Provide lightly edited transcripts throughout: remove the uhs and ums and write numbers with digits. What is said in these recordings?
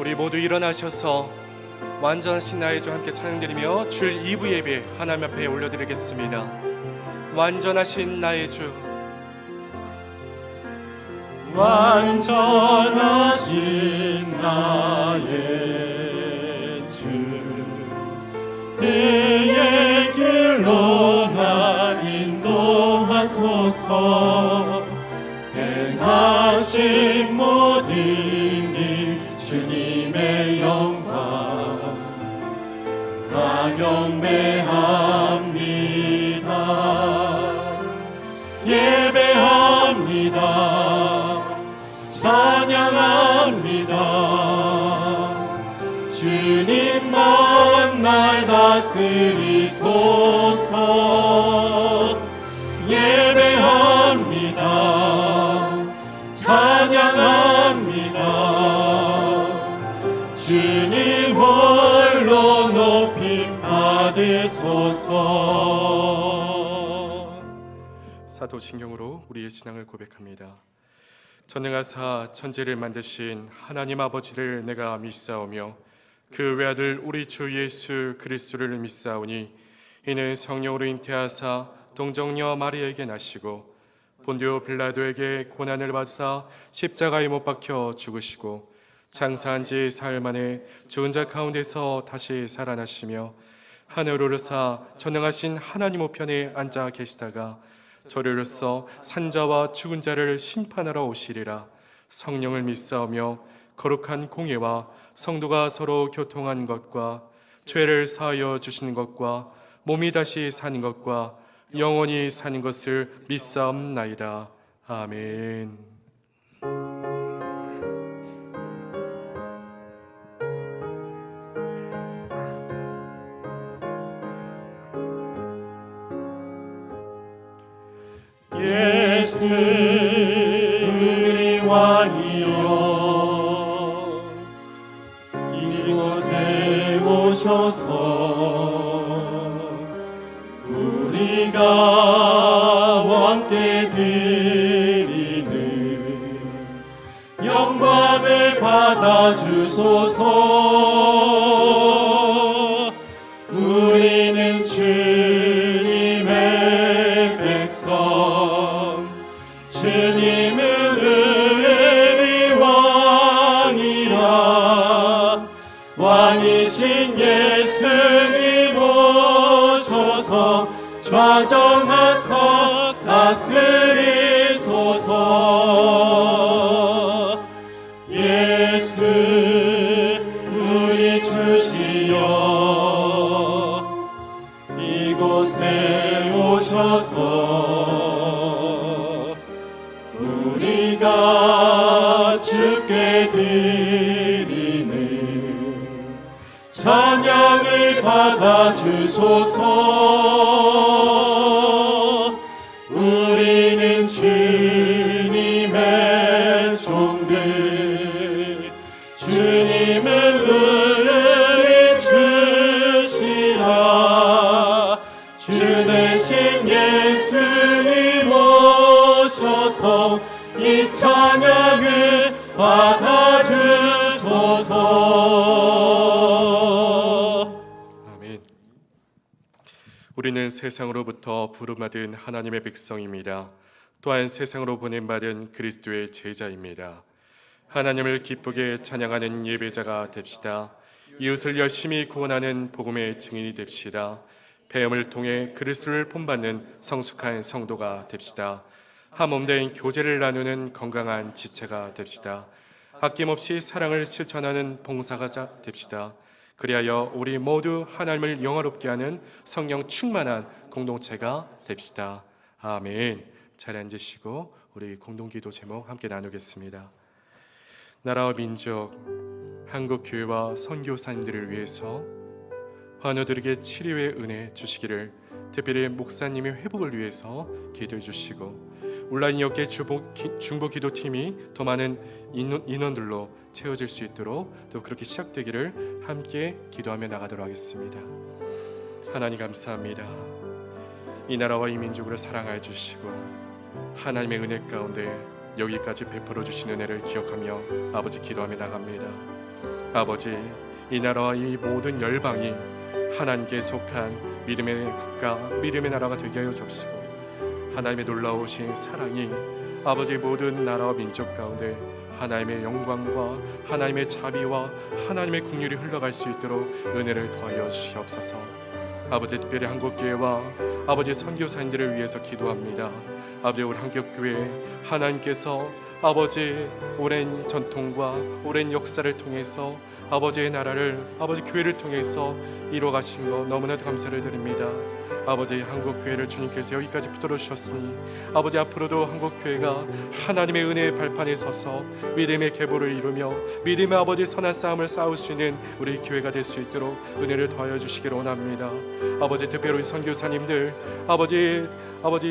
우리 모두 일어나셔서 완전하신 나의 주 함께 찬양드리며 주일 2부 예배 하나님 앞에 올려드리겠습니다. 완전하신 나의 주, 완전하신 나의 주, 그의 길로 나 인도하소서. 행하신 모든 일 주님의 영광 다 경배합니다. 예배합니다. 찬양합니다. 주님만 날 다스리소서. 예배합니다. 찬양합니다. 주님 홀로 높임 받으소서. 사도신경으로 우리의 신앙을 고백합니다. 전능하사 천지를 만드신 하나님 아버지를 내가 믿사오며 그 외아들 우리 주 예수 그리스도를 믿사오니 이는 성령으로 잉태하사 동정녀 마리아에게 나시고 본디오 빌라도에게 고난을 받사 십자가에 못 박혀 죽으시고 장사한 지 사흘 만에 죽은 자 가운데서 다시 살아나시며 하늘로 오르사 전능하신 하나님 우편에 앉아 계시다가 저리로서 산자와 죽은 자를 심판하러 오시리라. 성령을 믿사오며 거룩한 공예와 성도가 서로 교통한 것과 죄를 사하여 주시는 것과 몸이 다시 사는 것과 영원히 사는 것을 믿사옵나이다. 아멘. 예수 우리 왕이여, 이곳에 오셔서 우리가 왕께 드리는 영광을 받아주소서. 우리는 주님의 백성, 주님은 우리 왕이라. 왕이신 예수님 오셔서 좌정하사 다스리소서. 예수 우리 주시여, 이곳에 오셔서 우리가 주께 드리는 찬양을 받아주소서. 우리는 주님의 종들, 주님은 우리 주시라. 주 대신 예수님 오셔서 이 찬양을 받아주소서. 아멘. 우리는 세상으로부터 부름받은 하나님의 백성입니다. 또한 세상으로 보냄받은 그리스도의 제자입니다. 하나님을 기쁘게 찬양하는 예배자가 됩시다. 이웃을 열심히 구원하는 복음의 증인이 됩시다. 배움을 통해 그리스도를 본받는 성숙한 성도가 됩시다. 한몸된 교제를 나누는 건강한 지체가 됩시다. 아낌없이 사랑을 실천하는 봉사가 됩시다. 그리하여 우리 모두 하나님을 영화롭게 하는 성령 충만한 공동체가 됩시다. 아멘. 잘 앉으시고 우리 공동기도 제목 함께 나누겠습니다. 나라와 민족, 한국교회와 선교사님들을 위해서 환우들에게 치료의 은혜 주시기를, 특별히 목사님의 회복을 위해서 기도해 주시고 온라인 역계 중보기도팀이 더 많은 인원들로 채워질 수 있도록 또 그렇게 시작되기를 함께 기도하며 나가도록 하겠습니다. 하나님 감사합니다. 이 나라와 이 민족을 사랑하여 주시고 하나님의 은혜 가운데 여기까지 베풀어 주신 은혜를 기억하며 아버지 기도하며 나갑니다. 아버지, 이 나라와 이 모든 열방이 하나님께 속한 믿음의 국가, 믿음의 나라가 되게 하여 주옵시고, 하나님의 놀라우신 사랑이 아버지의 모든 나라와 민족 가운데 하나님의 영광과 하나님의 자비와 하나님의 긍휼이 흘러갈 수 있도록 은혜를 더하여 주시옵소서. 아버지, 특별히 한국교회와 아버지 선교사님들을 위해서 기도합니다. 아버지, 우리 한국교회 하나님께서 아버지 오랜 전통과 오랜 역사를 통해서 아버지의 나라를, 아버지 교회를 통해서 이루어 가신 것 너무나도 감사를 드립니다. 아버지, 한국교회를 주님께서 여기까지 붙들어 주셨으니 아버지 앞으로도 한국교회가 하나님의 은혜의 발판에 서서 믿음의 계보를 이루며 믿음의 아버지 선한 싸움을 싸울 수 있는 우리 교회가 될 수 있도록 은혜를 더하여 주시기를 원합니다. 아버지, 특별히 우리 선교사님들 아버지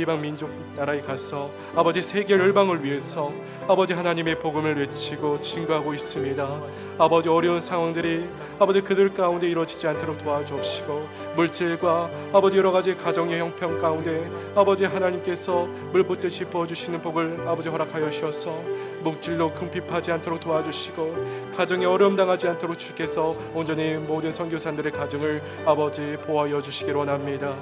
이방 민족 나라에 가서 아버지 세계 열방을 위해서 아버지 하나님의 복음을 외치고 증거하고 있습니다. 아버지, 어려운 상황들이 아버지 그들 가운데 이루어지지 않도록 도와주옵시고, 물질과 아버지 여러 가지 가정의 형편 가운데 아버지 하나님께서 물 붓듯이 부어주시는 복을 아버지 허락하여 주셔서 물질로 궁핍하지 않도록 도와주시고, 가정에 어려움 당하지 않도록 주께서 온전히 모든 선교사들의 가정을 아버지 보호하여 주시기를 원합니다.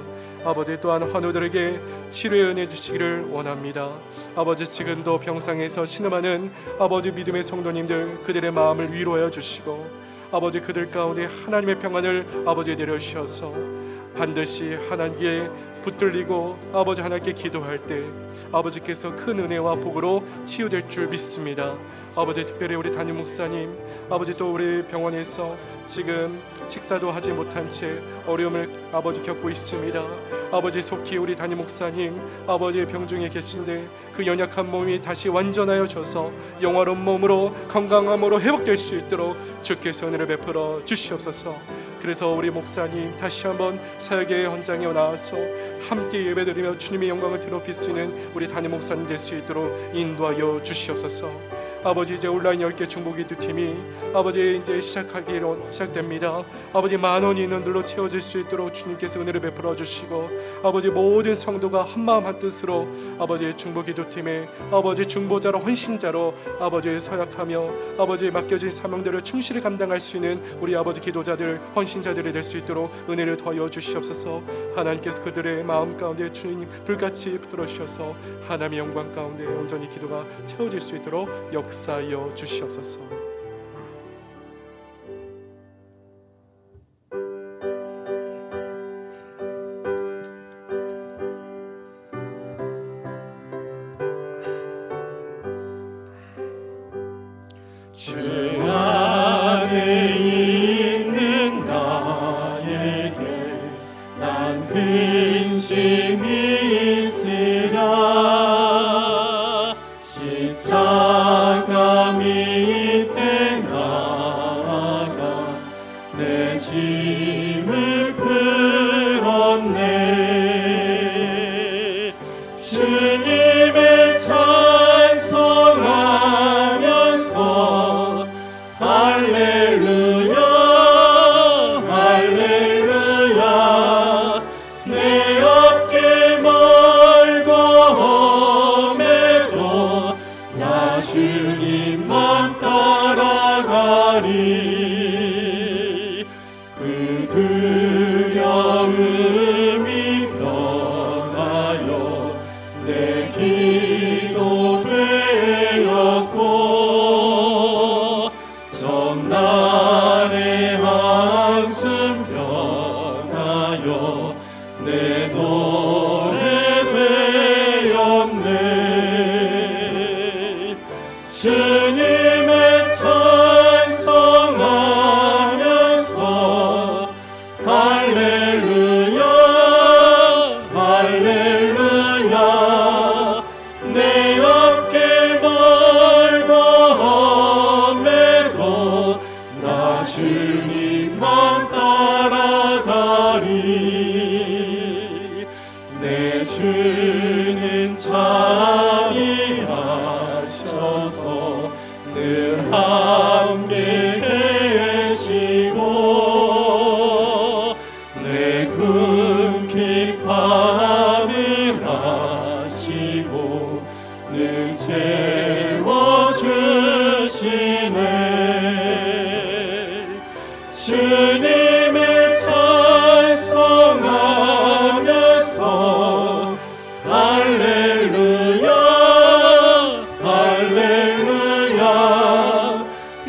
아버지, 또한 환우들에게 치료의 은혜 주시기를 원합니다. 아버지, 지금도 병상에서 신음하는 아버지 믿음의 성도님들, 그들의 마음을 위로하여 주시고 아버지 그들 가운데 하나님의 평안을 아버지 내려주셔서 반드시 하나님께 붙들리고 아버지 하나님께 기도할 때 아버지께서 큰 은혜와 복으로 치유될 줄 믿습니다. 아버지, 특별히 우리 담임 목사님, 아버지 또 우리 병원에서 지금 식사도 하지 못한 채 어려움을 아버지 겪고 있습니다. 아버지, 속히 우리 담임 목사님 아버지의 병중에 계신데 그 연약한 몸이 다시 완전하여 져서 영화로운 몸으로 건강함으로 회복될 수 있도록 주께서 은혜를 베풀어 주시옵소서. 그래서 우리 목사님 다시 한번 사역의 현장에 나와서 함께 예배드리며 주님의 영광을 드높일 수 있는 우리 담임 목사님 될 수 있도록 인도하여 주시옵소서. 아버지, 이제 온라인 10개 중보기도팀이 아버지 이제 시작됩니다. 아버지, 10,000원이 있는 들로 채워질 수 있도록 주님께서 은혜를 베풀어 주시고, 아버지 모든 성도가 한마음 한뜻으로 아버지 중보기도팀에 아버지 중보자로 헌신자로 아버지 서약하며 아버지 맡겨진 사명들을 충실히 감당할 수 있는 우리 아버지 기도자들, 헌신자들이 될 수 있도록 은혜를 더하여 주시옵소서. 하나님께서 그들의 마음 가운데 주님 불같이 붙들어 주셔서 하나님의 영광 가운데 온전히 기도가 채워질 수 있도록 역사하여 주시옵소서. 주 안에 있는 나에게 난 근심이 있으랴. 십자가 밑에 나아가 내 짐을 풀었네. 주님의 찬송하면서 할렐루야 할렐루야. 내 어깨 멀고 험해도 나 주님만 따라가리. 그 두려움이 변하여 내 기도 되었고, 전날의 한숨 변하여 내 노래 되었네. 주님의 찬송하면서 할렐루야 할렐루야. 내 어깨 멀고 험해도 나 주님만 따라가리. 내 주는 자비하셔서 늘 함께 계시고, 내 궁핍함을 아시고 늘 채워주시네. 주님을 찬송하면서 할렐루야 할렐루야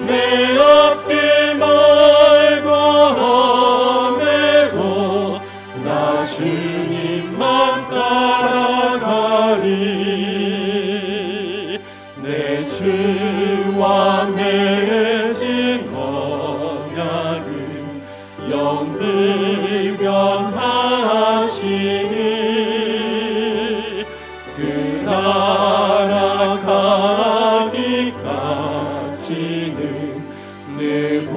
내 앞길 말고 험해도 나 주님만 따라가리 내 주와 맺은 언약을 영불 변하시니 그 나라 가기까지는 늘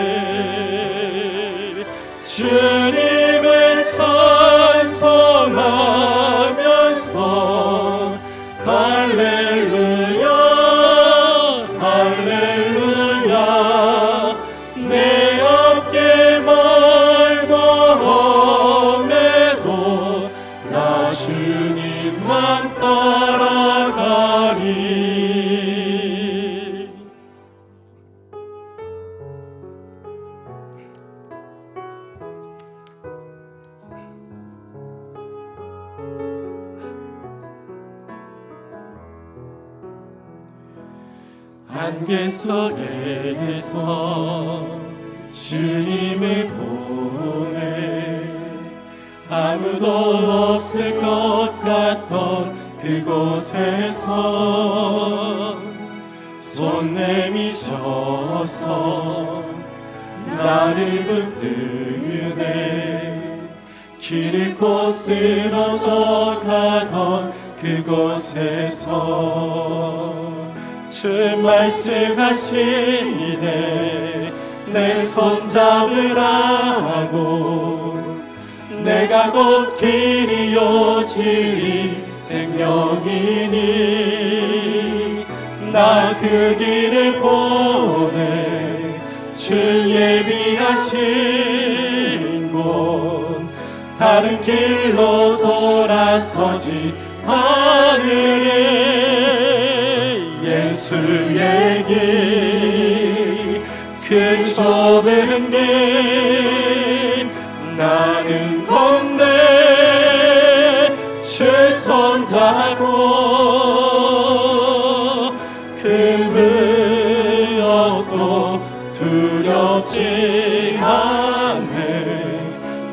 보호하시네 주님을 찬송하면서 할렐루야 할렐루야 내 앞길 멀고 험해도 나 주님만 따라가리 안개 속에서 주님을 보내 아무도 없을 것 같던 그곳에서 손 내미셔서 나를 붙드네 길 잃고 쓰러져 가던 그곳에서 주 말씀하시네 내 손 잡으라고 내가 곧 길이요 진리 생명이니 나 그 길을 보내 주 예비하신 곳 다른 길로 돌아서지 않으리 예수의 길, 그 좁은 길 나는 건네 주 손잡고 그 무엇도 두렵지 않네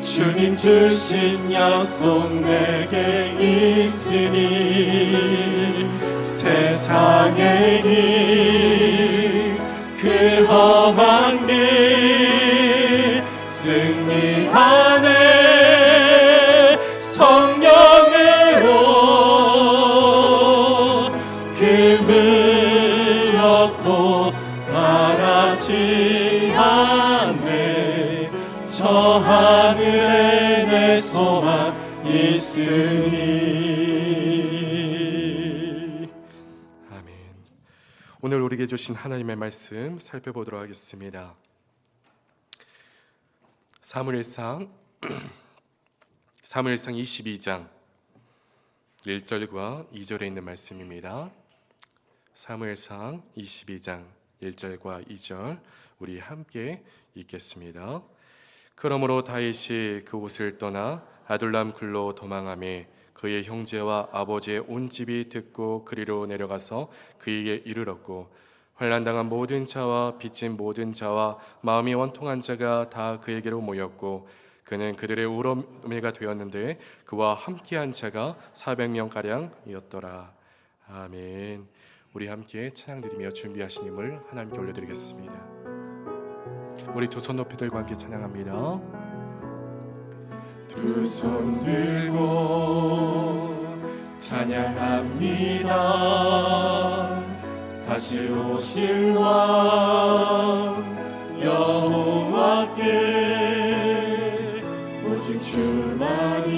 주님 주신 약속 내게 있으니 세상의 길, 그 험한 길 승리하네 성령으로 그 무엇도 바라지 않네 저 하늘에 내 소망 있으니 오늘 우리에게 주신 하나님의 말씀 살펴보도록 하겠습니다. 사무엘상 22장 1절과 2절에 있는 말씀입니다. 사무엘상 22장 1절과 2절 우리 함께 읽겠습니다. 그러므로 다윗이 그곳을 떠나 아둘람 굴로 도망하며 그의 형제와 아버지의 온 집이 듣고 그리로 내려가서 그에게 이르렀고 환난당한 모든 자와 빚진 모든 자와 마음이 원통한 자가 다 그에게로 모였고 그는 그들의 우러매가 되었는데 그와 함께한 자가 400명가량이었더라. 아멘. 우리 함께 찬양 드리며 준비하신 힘을 하나님께 올려드리겠습니다. 우리 두 손 높이 들고 함께 찬양합니다. 두 손 들고 찬양합니다. 다시 오실 왕 여호와께 오직 주만이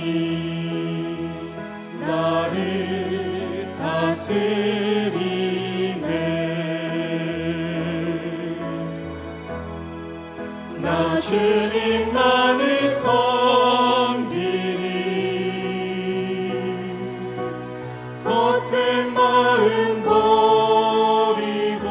나를 다스리네. 나 주님만을 헛된 마음 버리고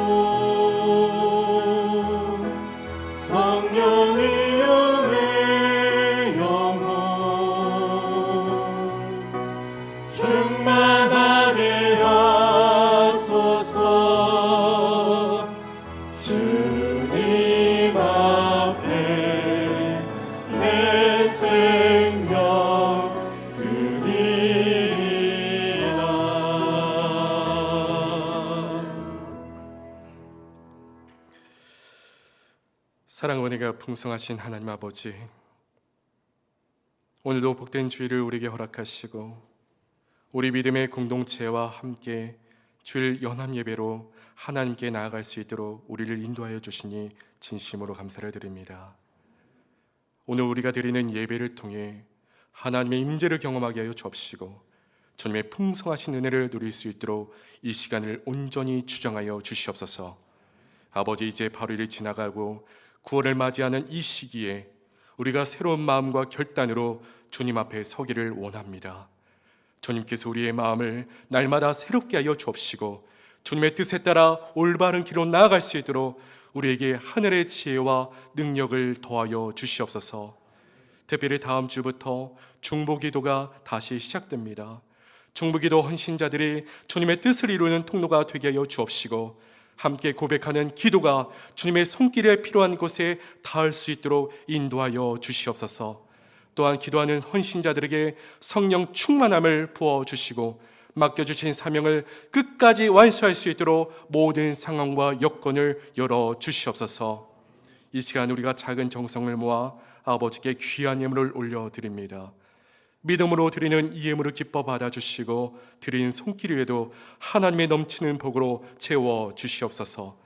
은혜가 풍성하신 하나님 아버지, 오늘도 복된 주일을 우리에게 허락하시고 우리 믿음의 공동체와 함께 주일 연합 예배로 하나님께 나아갈 수 있도록 우리를 인도하여 주시니 진심으로 감사를 드립니다. 오늘 우리가 드리는 예배를 통해 하나님의 임재를 경험하게 하여 주옵시고 주님의 풍성하신 은혜를 누릴 수 있도록 이 시간을 온전히 주장하여 주시옵소서. 아버지, 이제 8일이 지나가고 9월을 맞이하는 이 시기에 우리가 새로운 마음과 결단으로 주님 앞에 서기를 원합니다. 주님께서 우리의 마음을 날마다 새롭게 하여 주옵시고 주님의 뜻에 따라 올바른 길로 나아갈 수 있도록 우리에게 하늘의 지혜와 능력을 더하여 주시옵소서. 특별히 다음 주부터 중보기도가 다시 시작됩니다. 중보기도 헌신자들이 주님의 뜻을 이루는 통로가 되게 하여 주옵시고 함께 고백하는 기도가 주님의 손길에 필요한 곳에 닿을 수 있도록 인도하여 주시옵소서. 또한 기도하는 헌신자들에게 성령 충만함을 부어주시고 맡겨주신 사명을 끝까지 완수할 수 있도록 모든 상황과 여건을 열어주시옵소서. 이 시간 우리가 작은 정성을 모아 아버지께 귀한 예물을 올려드립니다. 믿음으로 드리는 이 예물을 기뻐 받아주시고 드린 손길 위에도 하나님의 넘치는 복으로 채워주시옵소서.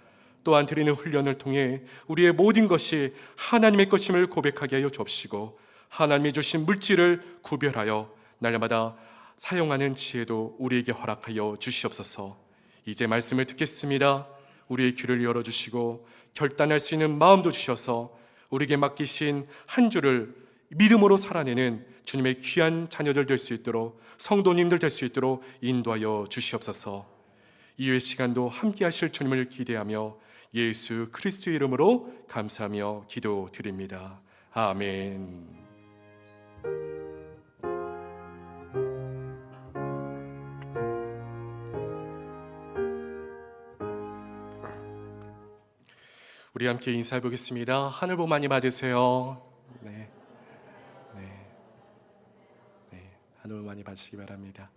또한 드리는 훈련을 통해 우리의 모든 것이 하나님의 것임을 고백하게 하여 주옵시고 하나님이 주신 물질을 구별하여 날마다 사용하는 지혜도 우리에게 허락하여 주시옵소서. 이제 말씀을 듣겠습니다. 우리의 귀를 열어주시고 결단할 수 있는 마음도 주셔서 우리에게 맡기신 한 주를 믿음으로 살아내는 주님의 귀한 자녀들 될 수 있도록, 성도님들 될 수 있도록 인도하여 주시옵소서. 이후의 시간도 함께 하실 주님을 기대하며 예수 그리스도의 이름으로 감사하며 기도드립니다. 아멘. 우리 함께 인사해 보겠습니다. 하늘 복 많이 받으세요. 네. 하늘 복 많이 받으시기 바랍니다.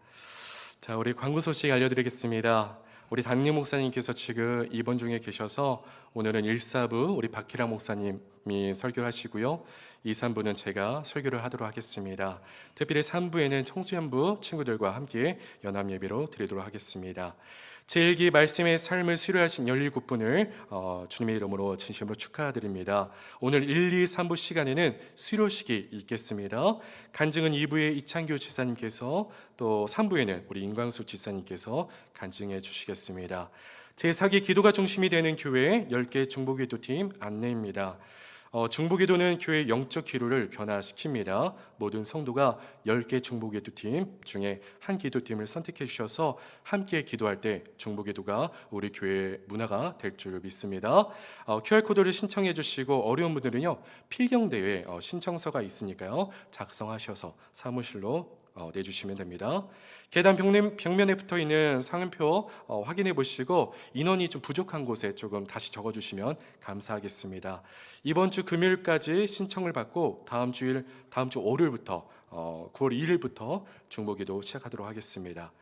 자, 우리 광고 소식 알려드리겠습니다. 우리 담임 목사님께서 지금 입원 중에 계셔서 오늘은 1사부 우리 박희랑 목사님이 설교를 하시고요, 2, 3부는 제가 설교를 하도록 하겠습니다. 특별히 3부에는 청소년부 친구들과 함께 연합 예배로 드리도록 하겠습니다. 제1기 말씀의 삶을 수료하신 17분을 주님의 이름으로 진심으로 축하드립니다. 오늘 1, 2, 3부 시간에는 수료식이 있겠습니다. 간증은 2부에 이창규 지사님께서, 또 3부에는 우리 임광수 지사님께서 간증해 주시겠습니다. 제4기 기도가 중심이 되는 교회 10개 중보기도팀 안내입니다. 중보기도는 교회의 영적 기도를 변화시킵니다. 모든 성도가 10개 중보기도팀 중에 한 기도팀을 선택해 주셔서 함께 기도할 때 중보기도가 우리 교회의 문화가 될 줄 믿습니다. QR코드를 신청해 주시고 어려운 분들은요, 필경대회 신청서가 있으니까요, 작성하셔서 사무실로 내주시면 됩니다. 계단 벽면에 붙어있는 상은표 확인해 보시고 인원이 좀 부족한 곳에 조금 다시 적어주시면 감사하겠습니다. 이번 주 금요일까지 신청을 받고 다음 주 월요일부터 9월 2일부터 중보기도 시작하도록 하겠습니다.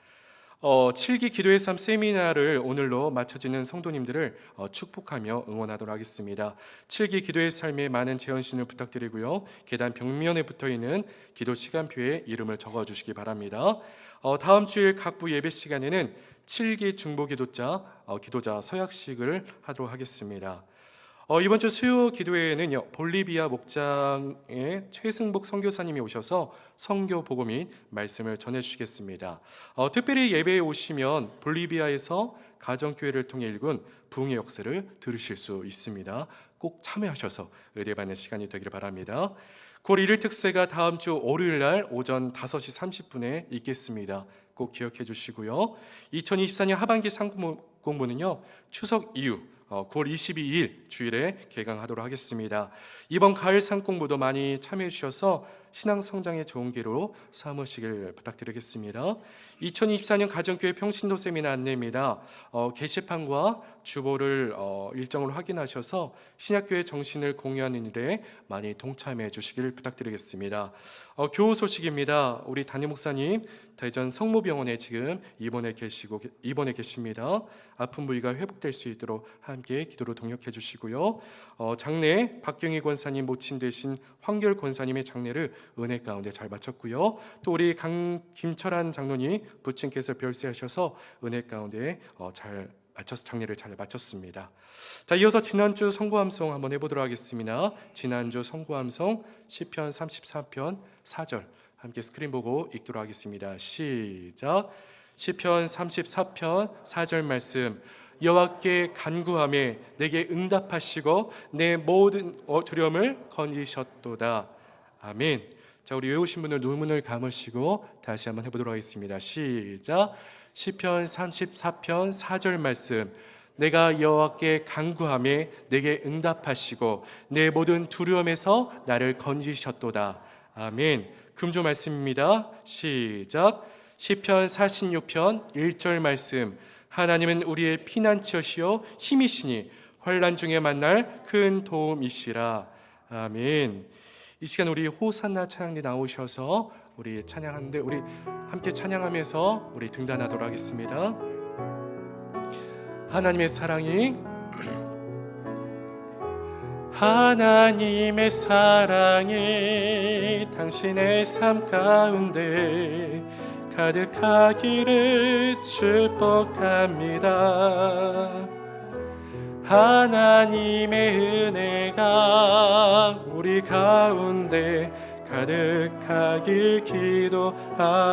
7기 기도의 삶 세미나를 오늘로 마쳐지는 성도님들을 축복하며 응원하도록 하겠습니다. 7기 기도의 삶에 많은 재헌신을 부탁드리고요, 계단 벽면에 붙어있는 기도 시간표에 이름을 적어주시기 바랍니다. 다음 주일 각부 예배 시간에는 7기 중보기도자 기도자 서약식을 하도록 하겠습니다. 이번 주 수요 기도회에는요, 볼리비아 목장의 최승복 선교사님이 오셔서 선교 보고 및 말씀을 전해주시겠습니다. 특별히 예배에 오시면 볼리비아에서 가정교회를 통해 읽은 부흥의 역사를 들으실 수 있습니다. 꼭 참여하셔서 의뢰받는 시간이 되기를 바랍니다. 9월 1일 특세가 다음 주 월요일 날 오전 5시 30분에 있겠습니다. 꼭 기억해 주시고요. 2024년 하반기 상공부는요, 추석 이후 9월 22일 주일에 개강하도록 하겠습니다. 이번 가을 상공부도 많이 참여해 주셔서 신앙 성장에 좋은 기로 삼으시길 부탁드리겠습니다. 2024년 가정교회 평신도 세미나 안내입니다. 게시판과 주보를 일정을 확인하셔서 신약교회 정신을 공유하는 일에 많이 동참해 주시길 부탁드리겠습니다. 교우 소식입니다. 우리 담임 목사님 대전 성모병원에 지금 입원해 계십니다. 아픈 부위가 회복될 수 있도록 함께 기도로 동역해 주시고요. 장례 박경희 권사님 모친 되신 황결 권사님의 장례를 은혜 가운데 잘 마쳤고요. 또 우리 김철한 장로님 부친께서 별세하셔서 은혜 가운데 장례를 잘 마쳤습니다. 자, 이어서 지난주 성구함송 한번 해보도록 하겠습니다. 지난주 성구함송 시편 34편 4절 함께 스크린 보고 읽도록 하겠습니다. 시작. 시편 34편 4절 말씀. 여호와께 간구하며 내게 응답하시고 내 모든 두려움을 건지셨도다. 아멘. 자, 우리 외우신 분들 눈을 감으시고 다시 한번 해보도록 하겠습니다. 시작. 시편 34편 4절 말씀. 내가 여호와께 간구하며 내게 응답하시고 내 모든 두려움에서 나를 건지셨도다. 아멘. 금조 말씀입니다. 시작. 시편 46편 1절 말씀. 하나님은 우리의 피난처시요 힘이시니 환난 중에 만날 큰 도움이시라. 아멘. 이 시간 우리 호산나 찬양대 나오셔서 우리 찬양하는데 우리 함께 찬양하면서 우리 등단하도록 하겠습니다. 하나님의 사랑이 하나님의 사랑이 당신의 삶 가운데 가득하기를 축복합니다. 하나님의 은혜가 우리 가운데 가득하길 기도합니다.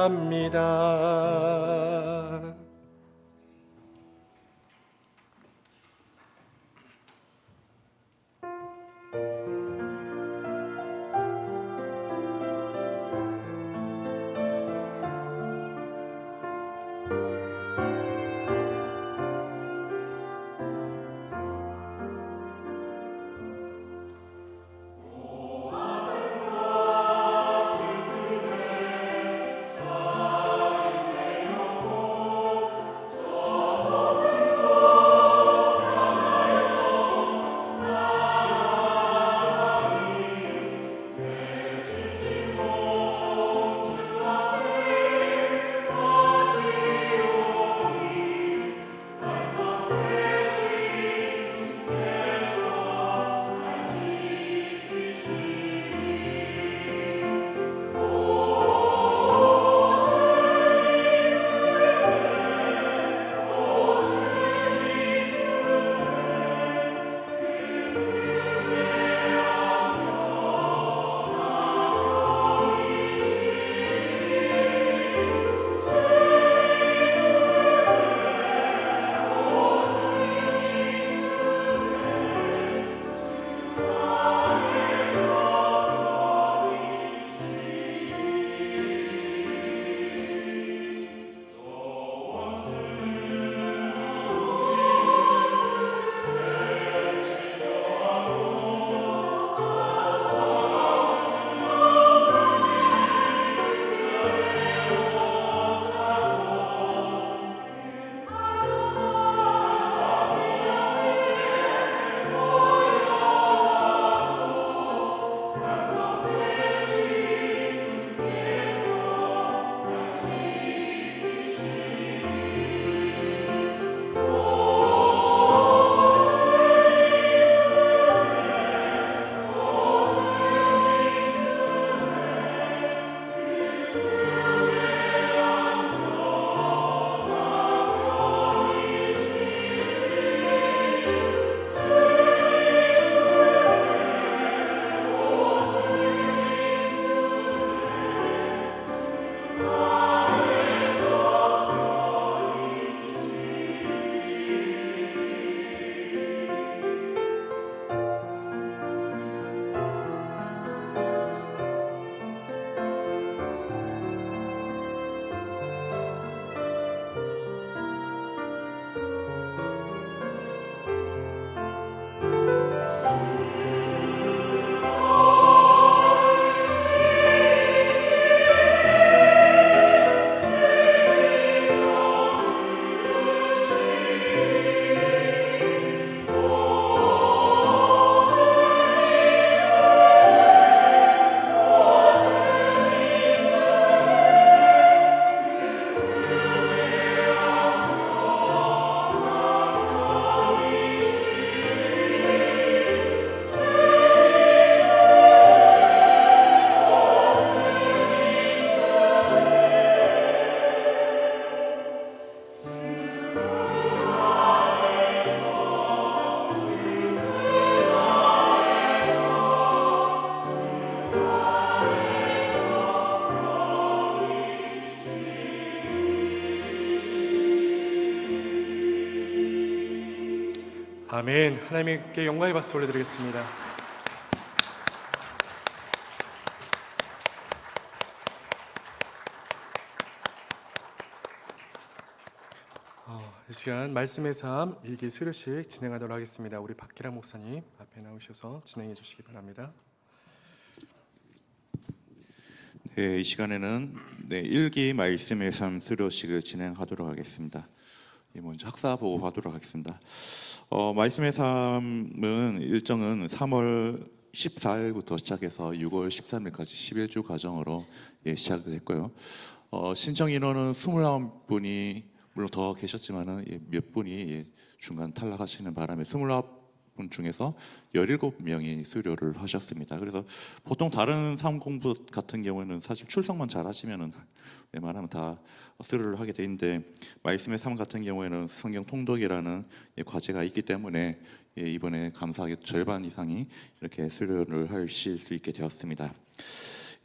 아멘. 하나님께 영광의 박수 올려드리겠습니다. 이 시간 말씀의 삶 일기 수료식 진행하도록 하겠습니다. 우리 박기랑 목사님 앞에 나오셔서 진행해 주시기 바랍니다. 이 시간에는 일기 말씀의 삶 수료식을 진행하도록 하겠습니다. 먼저 학사 보고하도록 하겠습니다. 말씀의 삶은 일정은 3월 14일부터 시작해서 6월 13일까지 11주 과정으로 시작을 했고요. 신청 인원은 29분이 물론 더 계셨지만은 몇 분이 중간 탈락하시는 바람에 29분 중에서 17명이 수료를 하셨습니다. 그래서 보통 다른 삶 공부 같은 경우에는 사실 출석만 잘 하시면은 웬만하면 다 수료를 하게 되는데, 말씀의 삶 같은 경우에는 성경 통독이라는 과제가 있기 때문에 이번에 감사하게 절반 이상이 이렇게 수료를 하실 수 있게 되었습니다.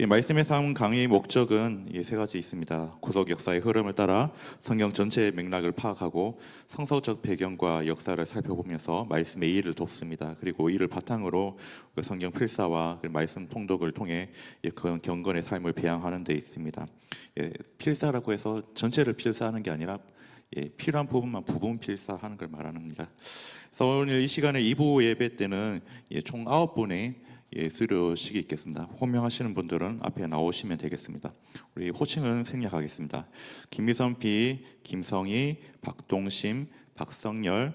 말씀의 삶 강의의 목적은 세 가지 있습니다. 구속 역사의 흐름을 따라 성경 전체의 맥락을 파악하고 성서적 배경과 역사를 살펴보면서 말씀의 이해를 돕습니다. 그리고 이를 바탕으로 성경 필사와 말씀 통독을 통해 경건의 삶을 배양하는 데 있습니다. 필사라고 해서 전체를 필사하는 게 아니라 필요한 부분만 부분 필사하는 걸 말합니다. 그래서 오늘 이 시간에 2부 예배 때는 총 9분의 수료식이 있겠습니다. 호명하시는 분들은 앞에 나오시면 되겠습니다. 우리 호칭은 생략하겠습니다. 김미선 B, 김성희, 박동심, 박성열,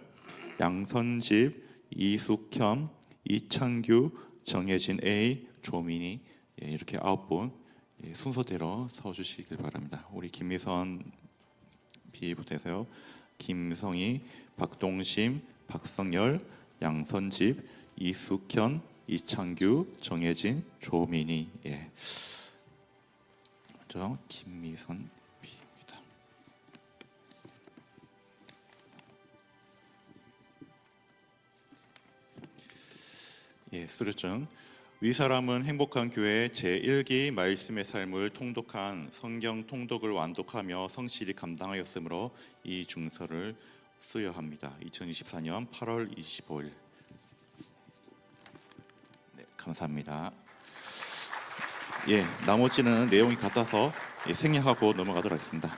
양선집, 이숙현, 이창규, 정혜진 A, 조민희, 이렇게 9분 순서대로 서주시길 바랍니다. 우리 김미선 B부터 해서요. 김성희, 박동심, 박성열, 양선집, 이숙현, 이창규, 정혜진, 조민희. 먼저 김미선 B입니다. 수료증. 위 사람은 행복한 교회 제1기 말씀의 삶을 통독한 성경 통독을 완독하며 성실히 감당하였으므로 이 중서를 수여합니다. 2024년 8월 25일. 감사합니다. 나머지는 내용이 같아서 생략하고 넘어가도록 하겠습니다.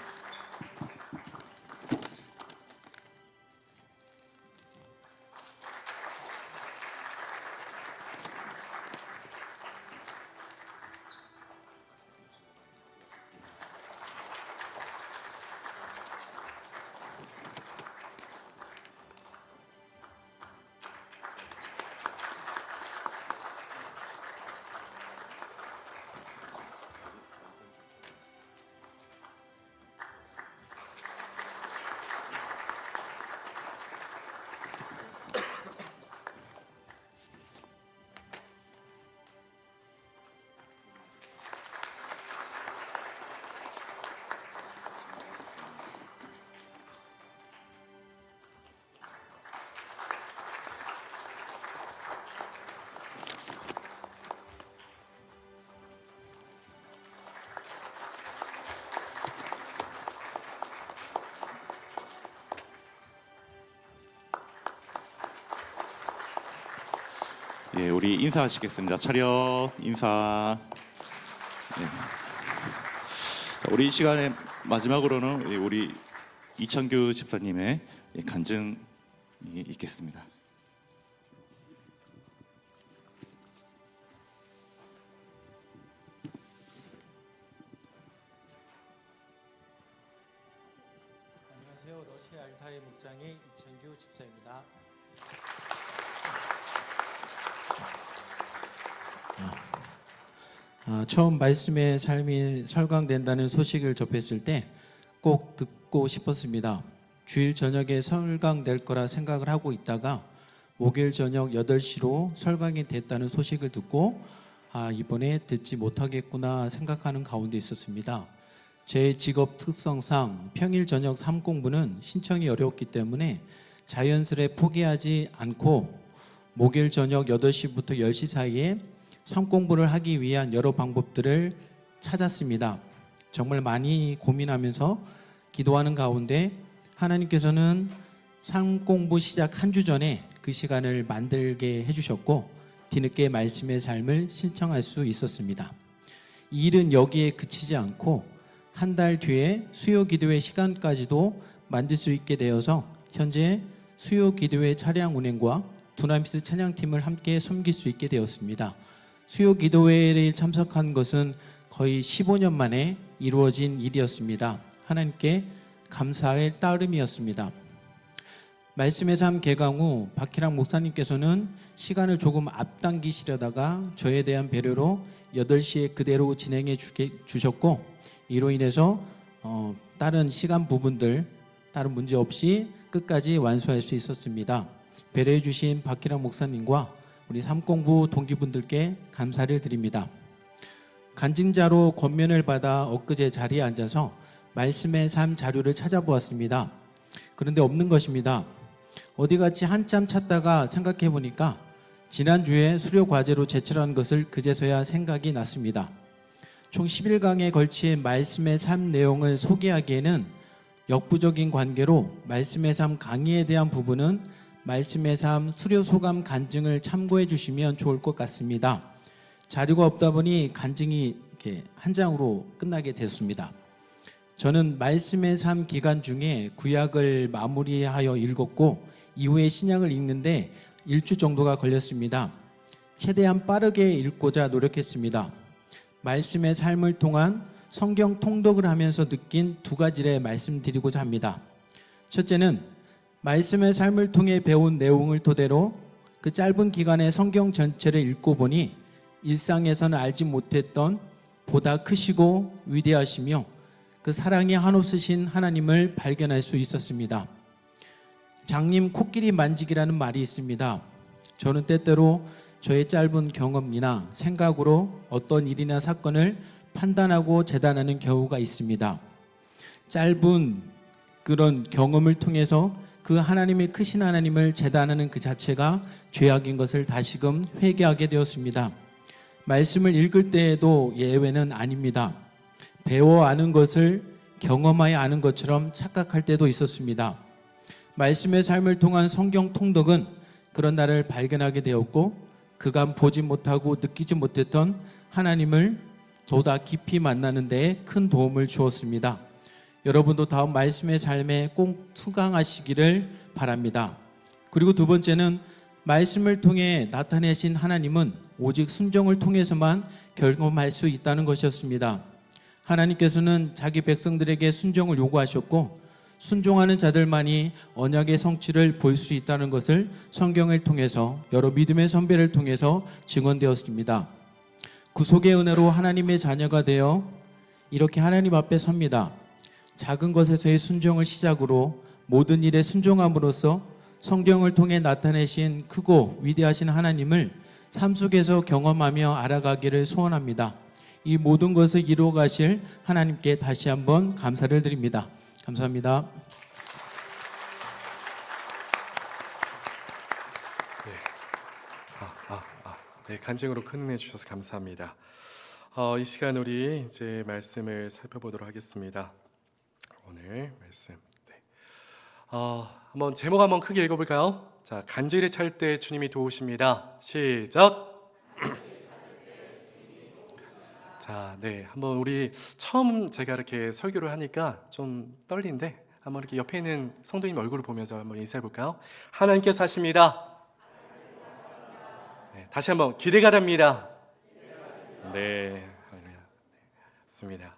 우리 인사하시겠습니다. 차렷 인사. 우리 이 시간에 마지막으로는 우리 이창규 집사님의 간증이 있겠습니다. 안녕하세요. 러시아 알타이 목장의 이창규 집사입니다. 처음 말씀의 삶이 설강된다는 소식을 접했을 때 꼭 듣고 싶었습니다. 주일 저녁에 설강될 거라 생각을 하고 있다가 목요일 저녁 8시로 설강이 됐다는 소식을 듣고 이번에 듣지 못하겠구나 생각하는 가운데 있었습니다. 제 직업 특성상 평일 저녁 삶 공부는 신청이 어려웠기 때문에 자연스레 포기하지 않고 목요일 저녁 8시부터 10시 사이에 삶 공부를 하기 위한 여러 방법들을 찾았습니다. 정말 많이 고민하면서 기도하는 가운데 하나님께서는 삶 공부 시작 한 주 전에 그 그 시간을 만들게 해주셨고 뒤늦게 말씀의 삶을 신청할 수 있었습니다. 이 일은 여기에 그치지 않고 한 달 뒤에 수요 기도회 시간까지도 만들 수 있게 되어서 현재 수요 기도회 차량 운행과 두나미스 찬양팀을 함께 섬길 수 있게 되었습니다. 수요 기도회에 참석한 것은 거의 15년 만에 이루어진 일이었습니다. 하나님께 감사의 따름이었습니다. 말씀의 삶 개강 후 박희랑 목사님께서는 시간을 조금 앞당기시려다가 저에 대한 배려로 8시에 그대로 진행해 주셨고 이로 인해서 다른 시간 부분들 다른 문제 없이 끝까지 완수할 수 있었습니다. 배려해 주신 박희랑 목사님과 우리 삼공부 동기분들께 감사를 드립니다. 간증자로 권면을 받아 엊그제 자리에 앉아서 말씀의 삶 자료를 찾아보았습니다. 그런데 없는 것입니다. 어디 갔지 한참 찾다가 생각해 보니까 지난주에 수료 과제로 제출한 것을 그제서야 생각이 났습니다. 총 11강에 걸친 말씀의 삶 내용을 소개하기에는 역부족인 관계로 말씀의 삶 강의에 대한 부분은 말씀의 삶 수료 소감 간증을 참고해 주시면 좋을 것 같습니다. 자료가 없다 보니 간증이 이렇게 한 장으로 끝나게 됐습니다. 저는 말씀의 삶 기간 중에 구약을 마무리하여 읽었고 이후에 신약을 읽는데 1주 정도가 걸렸습니다. 최대한 빠르게 읽고자 노력했습니다. 말씀의 삶을 통한 성경 통독을 하면서 느낀 2가지를 말씀드리고자 합니다. 첫째는 말씀의 삶을 통해 배운 내용을 토대로 그 짧은 기간에 성경 전체를 읽고 보니 일상에서는 알지 못했던 보다 크시고 위대하시며 그 사랑이 한없으신 하나님을 발견할 수 있었습니다. 장님 코끼리 만지기라는 말이 있습니다. 저는 때때로 저의 짧은 경험이나 생각으로 어떤 일이나 사건을 판단하고 재단하는 경우가 있습니다. 짧은 그런 경험을 통해서 그 하나님의 크신 하나님을 재단하는 그 자체가 죄악인 것을 다시금 회개하게 되었습니다. 말씀을 읽을 때에도 예외는 아닙니다. 배워 아는 것을 경험하여 아는 것처럼 착각할 때도 있었습니다. 말씀의 삶을 통한 성경 통독은 그런 나를 발견하게 되었고 그간 보지 못하고 느끼지 못했던 하나님을 보다 깊이 만나는 데에 큰 도움을 주었습니다. 여러분도 다음 말씀의 삶에 꼭 수강하시기를 바랍니다. 그리고 2번째는 말씀을 통해 나타내신 하나님은 오직 순종을 통해서만 경험할 수 있다는 것이었습니다. 하나님께서는 자기 백성들에게 순종을 요구하셨고 순종하는 자들만이 언약의 성취를 볼 수 있다는 것을 성경을 통해서 여러 믿음의 선배를 통해서 증언되었습니다. 구속의 은혜로 하나님의 자녀가 되어 이렇게 하나님 앞에 섭니다. 작은 것에서의 순종을 시작으로 모든 일에 순종함으로써 성경을 통해 나타내신 크고 위대하신 하나님을 삶 속에서 경험하며 알아가기를 소원합니다. 이 모든 것을 이루어 가실 하나님께 다시 한번 감사를 드립니다. 감사합니다. 네, 간증으로 큰 은혜 주셔서 감사합니다. 이 시간 우리 이제 말씀을 살펴보도록 하겠습니다. 오늘 말씀. 네. 한번 제목 한번 크게 읽어볼까요? 자, 간절히 찰 때 주님이 도우십니다. 시작. 자, 네, 한번 우리 처음 제가 이렇게 설교를 하니까 좀 떨리는데 한번 이렇게 옆에 있는 성도님 얼굴을 보면서 한번 인사해 볼까요? 하나님께서 하십니다. 네, 다시 한번 기대가 됩니다. 네, 맞습니다.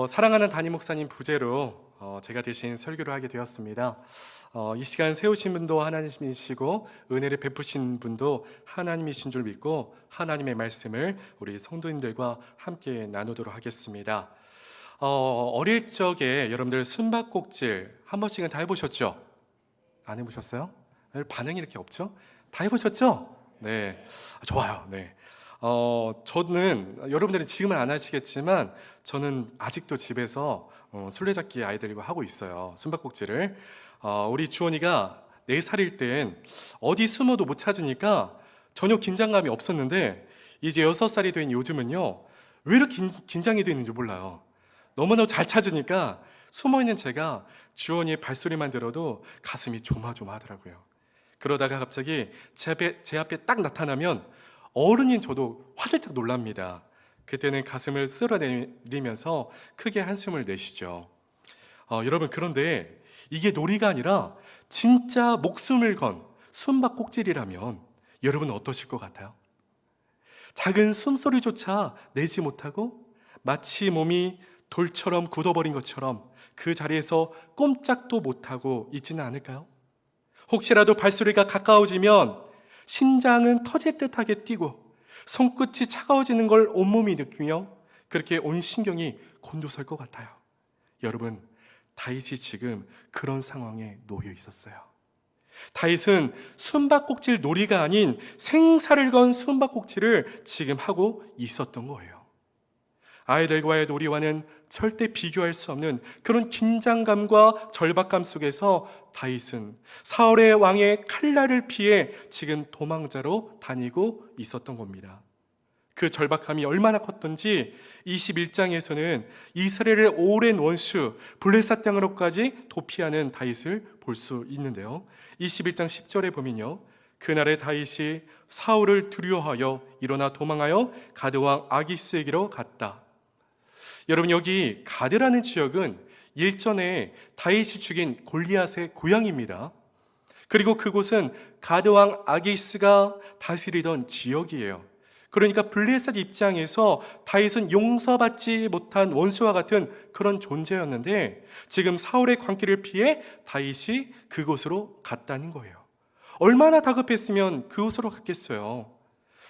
사랑하는 담임 목사님 부재로 제가 대신 설교를 하게 되었습니다. 이 시간 세우신 분도 하나님이시고 은혜를 베푸신 분도 하나님이신 줄 믿고 하나님의 말씀을 우리 성도님들과 함께 나누도록 하겠습니다. 어릴 적에 여러분들 숨바꼭질 한 번씩은 다 해보셨죠? 안 해보셨어요? 반응이 이렇게 없죠? 다 해보셨죠? 네, 좋아요. 네. 저는 여러분들은 지금은 안 하시겠지만 저는 아직도 집에서 술래잡기 아이들과 하고 있어요. 숨바꼭질을. 우리 주원이가 4살일 땐 어디 숨어도 못 찾으니까 전혀 긴장감이 없었는데 이제 6살이 된 요즘은요, 왜 이렇게 긴장이 되는지 몰라요. 너무나 잘 찾으니까 숨어있는 제가 주원이의 발소리만 들어도 가슴이 조마조마하더라고요. 그러다가 갑자기 제 앞에 딱 나타나면 어른인 저도 화들짝 놀랍니다. 그때는 가슴을 쓸어내리면서 크게 한숨을 내쉬죠. 여러분, 그런데 이게 놀이가 아니라 진짜 목숨을 건 숨바꼭질이라면 여러분은 어떠실 것 같아요? 작은 숨소리조차 내지 못하고 마치 몸이 돌처럼 굳어버린 것처럼 그 자리에서 꼼짝도 못하고 있지는 않을까요? 혹시라도 발소리가 가까워지면 심장은 터질 듯하게 뛰고 손끝이 차가워지는 걸 온몸이 느끼며 그렇게 온 신경이 곤두설 것 같아요. 여러분, 다윗이 지금 그런 상황에 놓여 있었어요. 다윗은 숨바꼭질 놀이가 아닌 생사를 건 숨바꼭질을 지금 하고 있었던 거예요. 아이들과의 놀이와는 절대 비교할 수 없는 그런 긴장감과 절박감 속에서 다윗은 사울의 왕의 칼날을 피해 지금 도망자로 다니고 있었던 겁니다. 그 절박함이 얼마나 컸던지 21장에서는 이스라엘의 오랜 원수 블레셋 땅으로까지 도피하는 다윗을 볼 수 있는데요. 21장 10절에 보면요, 그날의 다윗이 사울을 두려워하여 일어나 도망하여 가드왕 아기스에게로 갔다. 여러분, 여기 가드라는 지역은 일전에 다윗이 죽인 골리앗의 고향입니다. 그리고 그곳은 가드왕 아기스가 다스리던 지역이에요. 그러니까 블레셋 입장에서 다윗은 용서받지 못한 원수와 같은 그런 존재였는데 지금 사울의 광기를 피해 다윗이 그곳으로 갔다는 거예요. 얼마나 다급했으면 그곳으로 갔겠어요.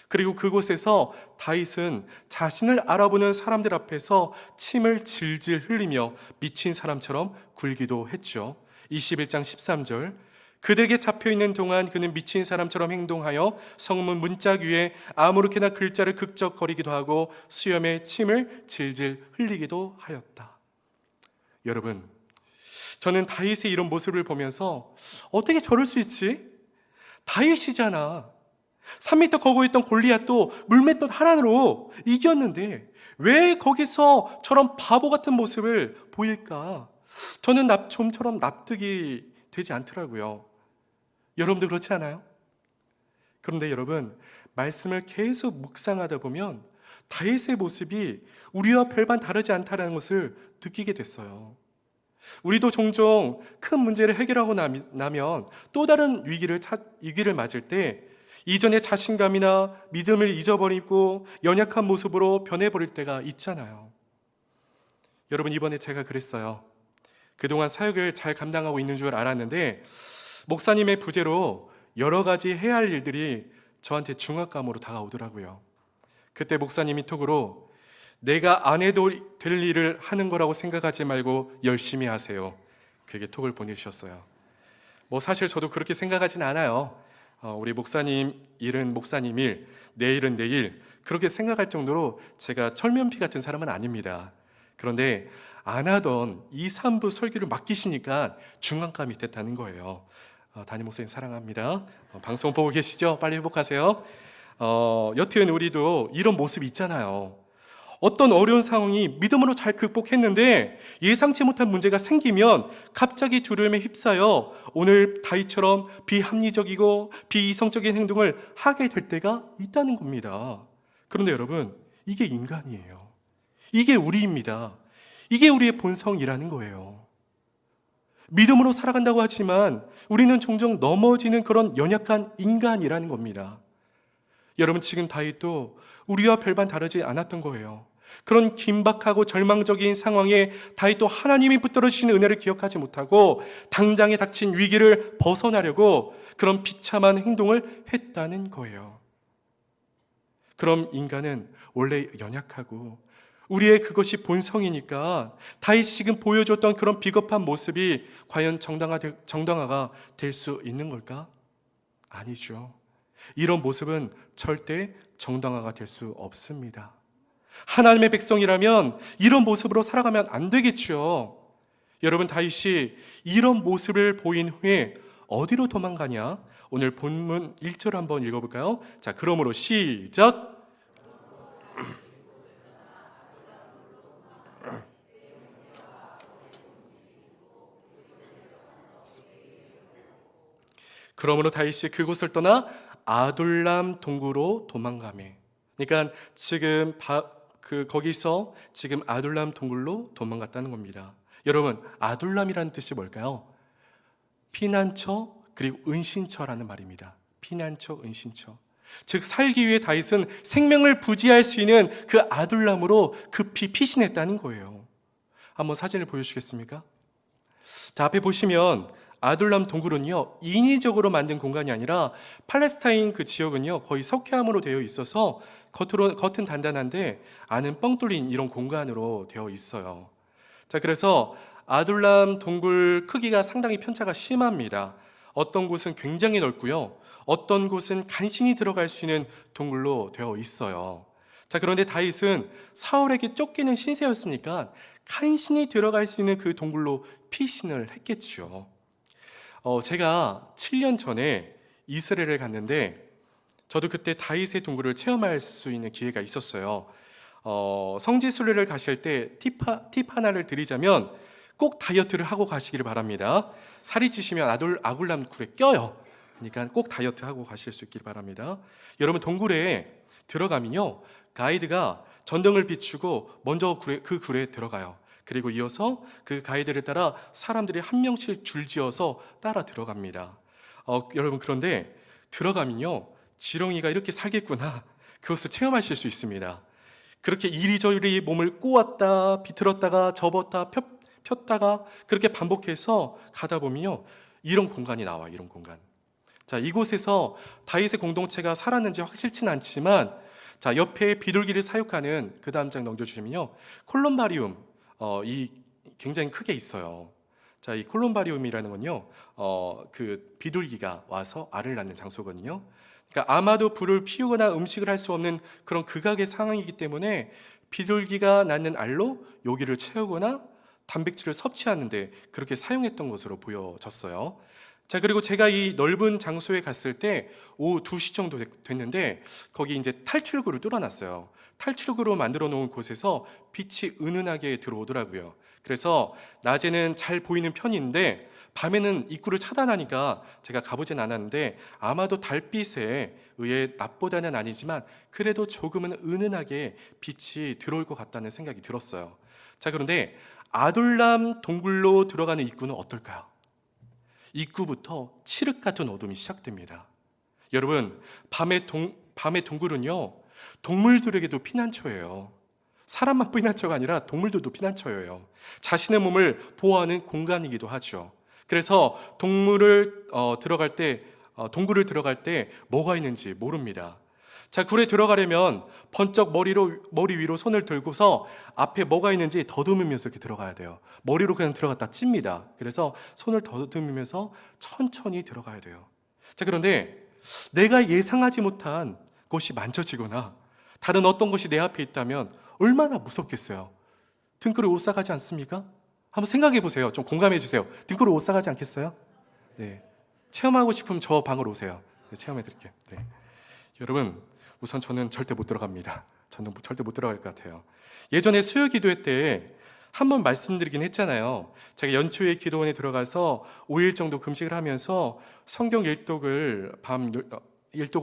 그리고 그곳에서 다윗은 자신을 알아보는 사람들 앞에서 침을 질질 흘리며 미친 사람처럼 굴기도 했죠. 21장 13절, 그들에게 잡혀있는 동안 그는 미친 사람처럼 행동하여 성문 문짝 위에 아무렇게나 글자를 극적거리기도 하고 수염에 침을 질질 흘리기도 하였다. 여러분, 저는 다윗의 이런 모습을 보면서 어떻게 저럴 수 있지? 다윗이잖아. 3m 거고 있던 골리앗도 물맷돌 하나로 이겼는데 왜 거기서 저런 바보 같은 모습을 보일까? 저는 좀처럼 납득이 되지 않더라고요. 여러분도 그렇지 않아요? 그런데 여러분, 말씀을 계속 묵상하다 보면 다윗의 모습이 우리와 별반 다르지 않다는 것을 느끼게 됐어요. 우리도 종종 큰 문제를 해결하고 나면 또 다른 위기를 맞을 때 이전의 자신감이나 믿음을 잊어버리고 연약한 모습으로 변해버릴 때가 있잖아요. 여러분, 이번에 제가 그랬어요. 그동안 사역을 잘 감당하고 있는 줄 알았는데 목사님의 부재로 여러 가지 해야 할 일들이 저한테 중압감으로 다가오더라고요. 그때 목사님이 톡으로 내가 안 해도 될 일을 하는 거라고 생각하지 말고 열심히 하세요. 그게 톡을 보내주셨어요. 사실 저도 그렇게 생각하진 않아요. 우리 목사님 일은 목사님 일, 내 일은 내 일, 그렇게 생각할 정도로 제가 철면피 같은 사람은 아닙니다. 그런데 안 하던 2, 3부 설교를 맡기시니까 중압감이 됐다는 거예요. 담임 목사님 사랑합니다. 방송 보고 계시죠? 빨리 회복하세요. 여튼 우리도 이런 모습이 있잖아요. 어떤 어려운 상황이 믿음으로 잘 극복했는데 예상치 못한 문제가 생기면 갑자기 두려움에 휩싸여 오늘 다윗처럼 비합리적이고 비이성적인 행동을 하게 될 때가 있다는 겁니다. 그런데 여러분, 이게 인간이에요. 이게 우리입니다. 이게 우리의 본성이라는 거예요. 믿음으로 살아간다고 하지만 우리는 종종 넘어지는 그런 연약한 인간이라는 겁니다. 여러분, 지금 다윗도 우리와 별반 다르지 않았던 거예요. 그런 긴박하고 절망적인 상황에 다윗도 하나님이 붙들어 주시는 은혜를 기억하지 못하고 당장에 닥친 위기를 벗어나려고 그런 비참한 행동을 했다는 거예요. 그럼 인간은 원래 연약하고 우리의 그것이 본성이니까 다윗이 지금 보여줬던 그런 비겁한 모습이 과연 정당화가 될 수 있는 걸까? 아니죠. 이런 모습은 절대 정당화가 될 수 없습니다. 하나님의 백성이라면 이런 모습으로 살아가면 안 되겠죠. 여러분, 다윗이 이런 모습을 보인 후에 어디로 도망가냐? 오늘 본문 1절 한번 읽어볼까요? 자, 그러므로 시작. 그러므로 다윗이 그곳을 떠나 아둘람 동굴로 도망가매. 그러니까 지금 거기서 지금 아둘람 동굴로 도망갔다는 겁니다. 여러분, 아둘람이라는 뜻이 뭘까요? 피난처 그리고 은신처라는 말입니다. 피난처, 은신처. 즉 살기 위해 다윗은 생명을 부지할 수 있는 그 아둘람으로 급히 피신했다는 거예요. 한번 사진을 보여주시겠습니까? 자, 앞에 보시면 아둘람 동굴은요, 인위적으로 만든 공간이 아니라 팔레스타인 그 지역은요, 거의 석회암으로 되어 있어서 겉은 단단한데 안은 뻥 뚫린 이런 공간으로 되어 있어요. 자, 그래서 아둘람 동굴 크기가 상당히 편차가 심합니다. 어떤 곳은 굉장히 넓고요, 어떤 곳은 간신히 들어갈 수 있는 동굴로 되어 있어요. 자, 그런데 다윗은 사울에게 쫓기는 신세였으니까 간신히 들어갈 수 있는 그 동굴로 피신을 했겠죠. 제가 7년 전에 이스라엘을 갔는데 저도 그때 다윗의 동굴을 체험할 수 있는 기회가 있었어요. 성지순례를 가실 때 팁 하나를 드리자면 꼭 다이어트를 하고 가시기를 바랍니다. 살이 찌시면 아둘람 굴에 껴요. 그러니까 꼭 다이어트 하고 가실 수 있기를 바랍니다. 여러분, 동굴에 들어가면요, 가이드가 전등을 비추고 먼저 그 굴에 들어가요. 그리고 이어서 그 가이드를 따라 사람들이 한 명씩 줄지어서 따라 들어갑니다. 여러분, 그런데 들어가면요, 지렁이가 이렇게 살겠구나, 그것을 체험하실 수 있습니다. 그렇게 이리저리 몸을 꼬았다 비틀었다가 접었다 폈다가 그렇게 반복해서 가다 보면요, 이런 공간이 나와. 이런 공간. 자, 이곳에서 다윗의 공동체가 살았는지 확실치는 않지만, 자, 옆에 비둘기를 사육하는 그 다음 장 넘겨주시면요, 콜럼바리움, 이 굉장히 크게 있어요. 자, 이 콜럼바리움이라는 건요, 그 비둘기가 와서 알을 낳는 장소거든요. 그러니까 아마도 불을 피우거나 음식을 할 수 없는 그런 극악의 상황이기 때문에 비둘기가 낳는 알로 요기를 채우거나 단백질을 섭취하는데 그렇게 사용했던 것으로 보여졌어요. 자, 그리고 제가 이 넓은 장소에 갔을 때 오후 2시 정도 됐는데 거기 이제 탈출구를 뚫어놨어요. 탈출구로 만들어 놓은 곳에서 빛이 은은하게 들어오더라고요. 그래서 낮에는 잘 보이는 편인데 밤에는 입구를 차단하니까 제가 가보진 않았는데 아마도 달빛에 의해 낮보다는 아니지만 그래도 조금은 은은하게 빛이 들어올 것 같다는 생각이 들었어요. 자, 그런데 아둘람 동굴로 들어가는 입구는 어떨까요? 입구부터 칠흑 같은 어둠이 시작됩니다. 여러분, 밤의 동굴은요, 동물들에게도 피난처예요. 사람만 피난처가 아니라 동물들도 피난처예요. 자신의 몸을 보호하는 공간이기도 하죠. 그래서 동굴을 들어갈 때 뭐가 있는지 모릅니다. 자, 굴에 들어가려면 번쩍 머리 위로 손을 들고서 앞에 뭐가 있는지 더듬으면서 이렇게 들어가야 돼요. 머리로 그냥 들어갔다 찝니다. 그래서 손을 더듬으면서 천천히 들어가야 돼요. 자, 그런데 내가 예상하지 못한 것이 만져지거나 다른 어떤 것이 내 앞에 있다면 얼마나 무섭겠어요. 등골이 오싹하지 않습니까? 한번 생각해 보세요. 좀 공감해 주세요. 등골이 오싹하지 않겠어요? 네. 체험하고 싶으면 저 방으로 오세요. 네, 체험해 드릴게요. 네. 여러분, 우선 저는 절대 못 들어갑니다. 저는 절대 못 들어갈 것 같아요. 예전에 수요 기도회 때 한번 말씀드리긴 했잖아요. 제가 연초에 기도원에 들어가서 5일 정도 금식을 하면서 성경 일독을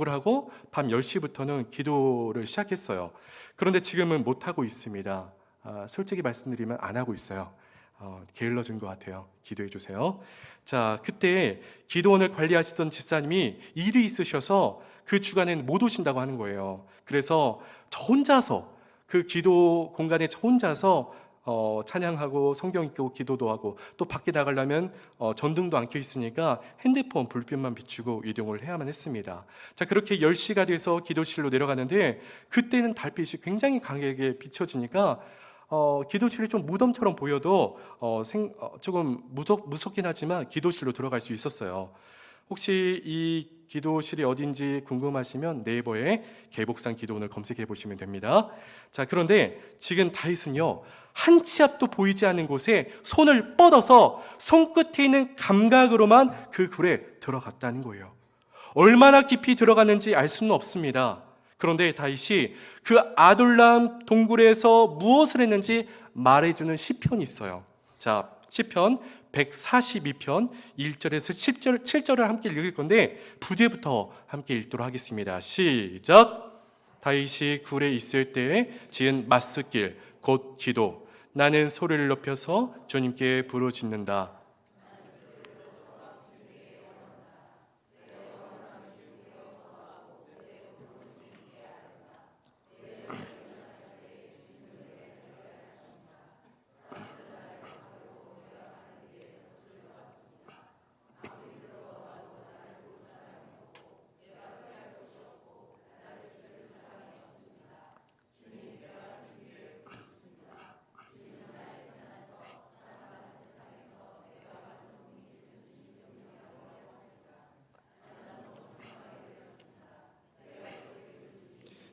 하고 밤 10시부터는 기도를 시작했어요. 그런데 지금은 못하고 있습니다. 솔직히 말씀드리면 안 하고 있어요. 게을러진 것 같아요. 기도해 주세요. 자, 그때 기도원을 관리하시던 집사님이 일이 있으셔서 그 주간에는 못 오신다고 하는 거예요. 그래서 저 혼자서 그 기도 공간에 저 혼자서 찬양하고 성경 읽고 기도도 하고 또 밖에 나가려면 전등도 안 켜 있으니까 핸드폰 불빛만 비추고 이동을 해야만 했습니다. 자, 그렇게 10시가 돼서 기도실로 내려가는데 그때는 달빛이 굉장히 강하게 비춰지니까 기도실이 좀 무덤처럼 보여도 조금 무섭긴 하지만 기도실로 들어갈 수 있었어요. 혹시 이 기도실이 어딘지 궁금하시면 네이버에 계복산 기도원을 검색해 보시면 됩니다. 자, 그런데 지금 다윗은요, 한 치 앞도 보이지 않는 곳에 손을 뻗어서 손끝에 있는 감각으로만 그 굴에 들어갔다는 거예요. 얼마나 깊이 들어갔는지 알 수는 없습니다. 그런데 다윗이 그 아둘람 동굴에서 무엇을 했는지 말해주는 시편이 있어요. 자, 시편 142편 1절에서 7절을 함께 읽을 건데 부제부터 함께 읽도록 하겠습니다. 시작. 다윗이 굴에 있을 때에 지은 맞스길 곧 기도. 나는 소리를 높여서 주님께 부르짖는다.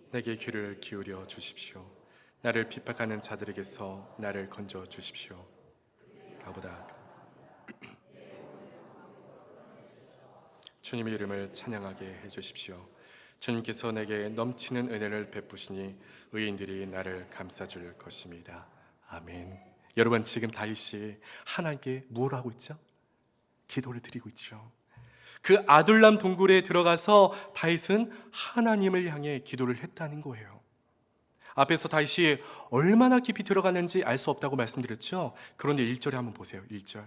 내게 귀를 기울여 주십시오. 나를 비박하는 자들에게서 나를 건져 주십시오. 나보다 주님의 이름을 찬양하게 해 주십시오. 주님께서 내게 넘치는 은혜를 베푸시니 의인들이 나를 감싸줄 것입니다. 아멘. 여러분, 지금 다윗이 하나님께 뭘 하고 있죠? 기도를 드리고 있죠. 그 아둘람 동굴에 들어가서 다윗은 하나님을 향해 기도를 했다는 거예요. 앞에서 다윗이 얼마나 깊이 들어갔는지 알 수 없다고 말씀드렸죠. 그런데 1절에 한번 보세요. 1절.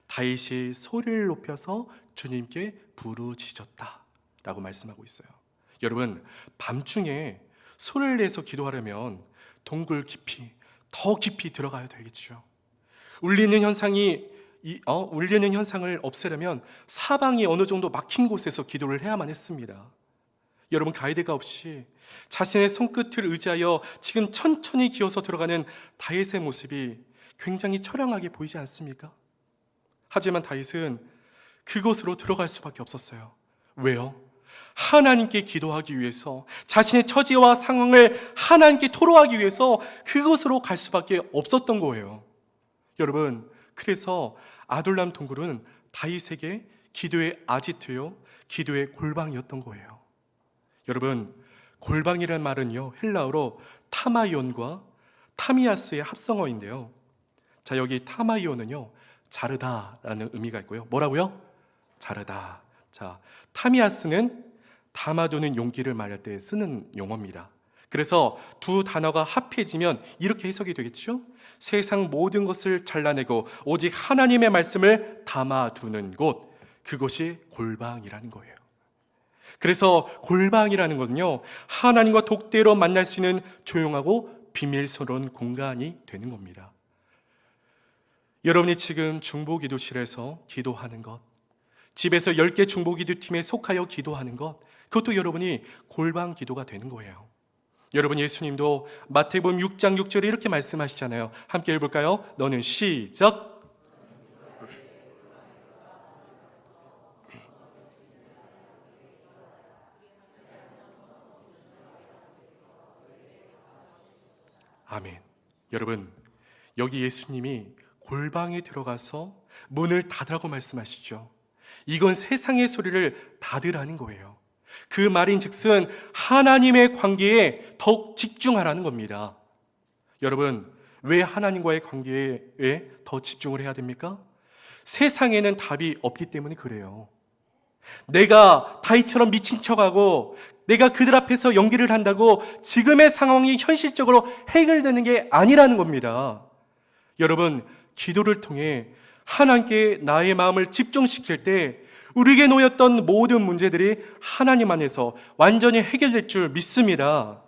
다윗이 소리를 높여서 주님께 부르짖었다 라고 말씀하고 있어요. 여러분, 밤중에 소리를 내서 기도하려면 동굴 깊이, 더 깊이 들어가야 되겠죠. 울리는 현상을 없애려면 사방이 어느 정도 막힌 곳에서 기도를 해야만 했습니다. 여러분, 가이드가 없이 자신의 손끝을 의지하여 지금 천천히 기어서 들어가는 다윗의 모습이 굉장히 처량하게 보이지 않습니까? 하지만 다윗은 그곳으로 들어갈 수밖에 없었어요. 왜요? 하나님께 기도하기 위해서, 자신의 처지와 상황을 하나님께 토로하기 위해서 그곳으로 갈 수밖에 없었던 거예요. 여러분, 그래서 아둘람 동굴은 다윗에게 기도의 아지트요, 기도의 골방이었던 거예요. 여러분, 골방이라는 말은요, 헬라어로 타마이온과 타미아스의 합성어인데요. 자, 여기 타마이온은요, 자르다라는 의미가 있고요. 뭐라고요? 자르다. 자, 타미아스는 담아두는 용기를 말할 때 쓰는 용어입니다. 그래서 두 단어가 합해지면 이렇게 해석이 되겠죠? 세상 모든 것을 잘라내고 오직 하나님의 말씀을 담아두는 곳, 그곳이 골방이라는 거예요. 그래서 골방이라는 것은요, 하나님과 독대로 만날 수 있는 조용하고 비밀스러운 공간이 되는 겁니다. 여러분이 지금 중보기도실에서 기도하는 것, 집에서 10개 중보기도팀에 속하여 기도하는 것, 그것도 여러분이 골방 기도가 되는 거예요. 여러분, 예수님도 마태복음 6장 6절에 이렇게 말씀하시잖아요. 함께 읽어볼까요? 너는 시작. 아멘. 여러분, 여기 예수님이 골방에 들어가서 문을 닫으라고 말씀하시죠. 이건 세상의 소리를 닫으라는 거예요. 그 말인즉슨 하나님의 관계에 더욱 집중하라는 겁니다. 여러분, 왜 하나님과의 관계에 더 집중을 해야 됩니까? 세상에는 답이 없기 때문에 그래요. 내가 다윗처럼 미친 척하고 내가 그들 앞에서 연기를 한다고 지금의 상황이 현실적으로 해결되는 게 아니라는 겁니다. 여러분, 기도를 통해 하나님께 나의 마음을 집중시킬 때 우리에게 놓였던 모든 문제들이 하나님 안에서 완전히 해결될 줄 믿습니다.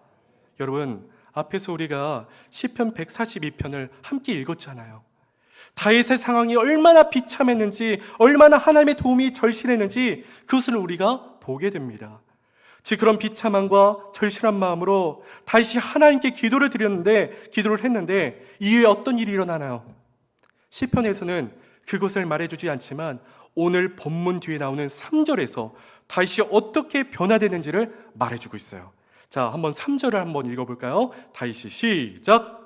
여러분, 앞에서 우리가 시편 142편을 함께 읽었잖아요. 다윗의 상황이 얼마나 비참했는지, 얼마나 하나님의 도움이 절실했는지 그것을 우리가 보게 됩니다. 즉, 그런 비참함과 절실한 마음으로 다윗이 하나님께 기도를 했는데 이후에 어떤 일이 일어나나요? 시편에서는 그것을 말해주지 않지만 오늘 본문 뒤에 나오는 3절에서 다윗이 어떻게 변화되는지를 말해주고 있어요. 자, 한번 3절을 한번 읽어볼까요? 다윗이 시작.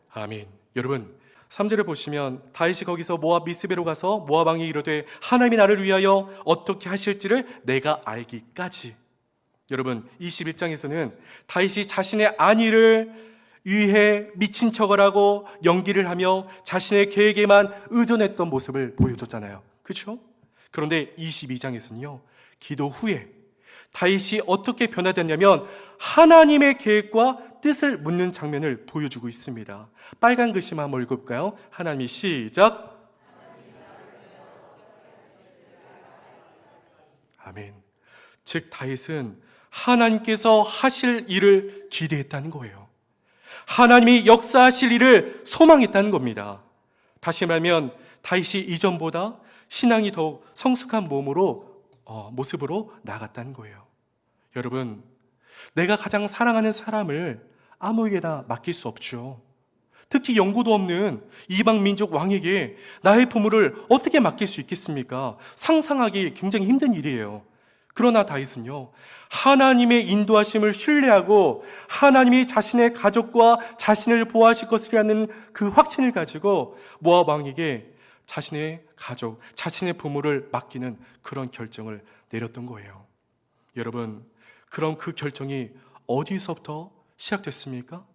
아멘. 여러분, 3절을 보시면 다윗이 거기서 모압 미스베로 가서 모압 왕이 이르되 하나님이 나를 위하여 어떻게 하실지를 내가 알기까지. 여러분 21장에서는 다윗이 자신의 안위를 위해 미친 척을 하고 연기를 하며 자신의 계획에만 의존했던 모습을 보여줬잖아요. 그렇죠? 그런데 22장에서는요, 기도 후에 다윗이 어떻게 변화됐냐면 하나님의 계획과 뜻을 묻는 장면을 보여주고 있습니다. 빨간 글씨만 한번 읽어볼까요? 하나님이 시작. 아멘. 즉 다윗은 하나님께서 하실 일을 기대했다는 거예요. 하나님이 역사하실 일을 소망했다는 겁니다. 다시 말하면 다윗이 이전보다 신앙이 더욱 성숙한 모습으로 나아갔다는 거예요. 여러분, 내가 가장 사랑하는 사람을 아무에게나 맡길 수 없죠. 특히 연고도 없는 이방 민족 왕에게 나의 보물을 어떻게 맡길 수 있겠습니까? 상상하기 굉장히 힘든 일이에요. 그러나 다윗은요, 하나님의 인도하심을 신뢰하고 하나님이 자신의 가족과 자신을 보호하실 것이라는 그 확신을 가지고 모압 왕에게 자신의 가족, 자신의 부모를 맡기는 그런 결정을 내렸던 거예요. 여러분, 그럼 그 결정이 어디서부터 시작됐습니까?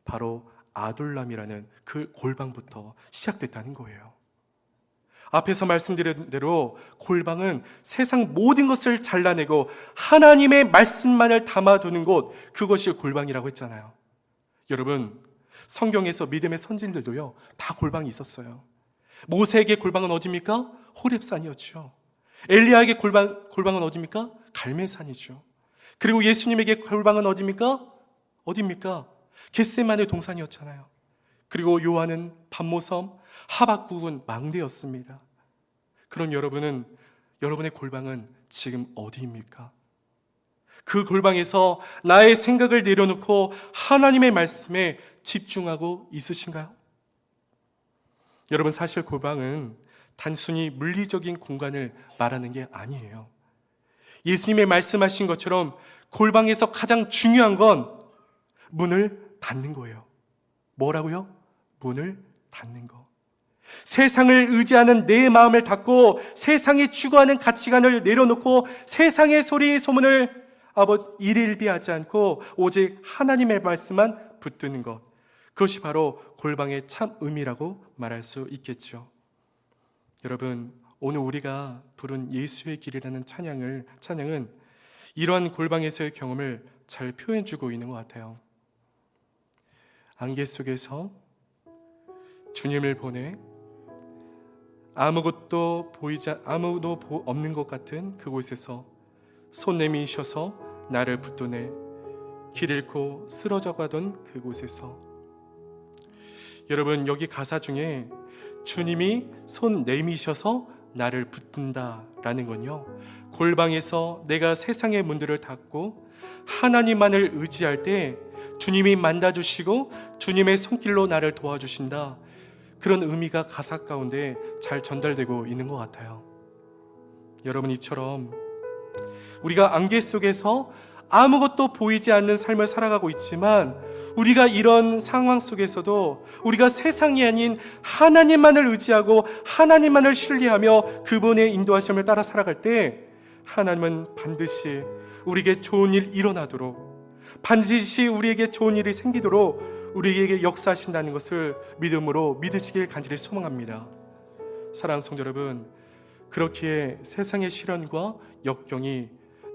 바로 아둘람이라는 그 골방부터 시작됐다는 거예요. 앞에서 말씀드린 대로 골방은 세상 모든 것을 잘라내고 하나님의 말씀만을 담아두는 곳, 그것이 골방이라고 했잖아요. 여러분, 성경에서 믿음의 선진들도요, 다 골방이 있었어요. 모세에게 골방은 어디입니까? 호렙산이었죠. 엘리야에게 골방은 어디입니까? 갈멜산이죠. 그리고 예수님에게 골방은 어디입니까? 겟세마네 동산이었잖아요. 그리고 요한은 반모섬, 하박국은 망대였습니다. 그럼 여러분의 골방은 지금 어디입니까? 그 골방에서 나의 생각을 내려놓고 하나님의 말씀에 집중하고 있으신가요? 여러분, 사실 골방은 단순히 물리적인 공간을 말하는 게 아니에요. 예수님의 말씀하신 것처럼 골방에서 가장 중요한 건 문을 닫는 거예요. 뭐라고요? 문을 닫는 거. 세상을 의지하는 내 마음을 닫고 세상이 추구하는 가치관을 내려놓고 세상의 소리 소문을 일일비하지 않고 오직 하나님의 말씀만 붙드는 것, 그것이 바로 골방의 참 의미라고 말할 수 있겠죠. 여러분, 오늘 우리가 부른 예수의 길이라는 찬양은 이러한 골방에서의 경험을 잘 표현해주고 있는 것 같아요. 안개 속에서 주님을 보내 아무도 없는 것 같은 그곳에서 손 내미셔서 나를 붙드네 길 잃고 쓰러져 가던 그곳에서. 여러분, 여기 가사 중에 주님이 손 내미셔서 나를 붙든다라는 건요, 골방에서 내가 세상의 문들을 닫고 하나님만을 의지할 때 주님이 만나주시고 주님의 손길로 나를 도와주신다, 그런 의미가 가사 가운데 잘 전달되고 있는 것 같아요. 여러분, 이처럼 우리가 안개 속에서 아무것도 보이지 않는 삶을 살아가고 있지만 우리가 이런 상황 속에서도 우리가 세상이 아닌 하나님만을 의지하고 하나님만을 신뢰하며 그분의 인도하심을 따라 살아갈 때 하나님은 반드시 우리에게 좋은 일 일어나도록, 반드시 우리에게 좋은 일이 생기도록 우리에게 역사하신다는 것을 믿음으로 믿으시길 간절히 소망합니다. 사랑하는 성도 여러분, 그렇기에 세상의 시련과 역경이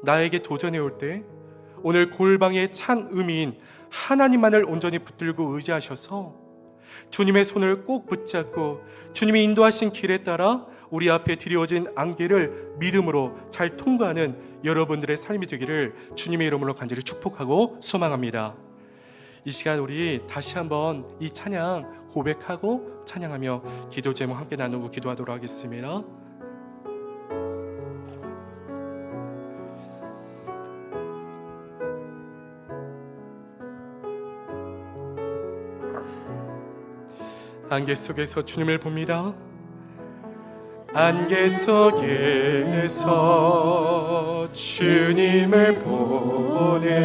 나에게 도전해 올 때 오늘 골방의 찬 의미인 하나님만을 온전히 붙들고 의지하셔서 주님의 손을 꼭 붙잡고 주님이 인도하신 길에 따라 우리 앞에 드리워진 안개를 믿음으로 잘 통과하는 여러분들의 삶이 되기를 주님의 이름으로 간절히 축복하고 소망합니다. 이 시간 우리 다시 한번 이 찬양 고백하고 찬양하며 기도 제목 함께 나누고 기도하도록 하겠습니다. 안개 속에서 주님을 봅니다. 안개 속에서 주님을 보네.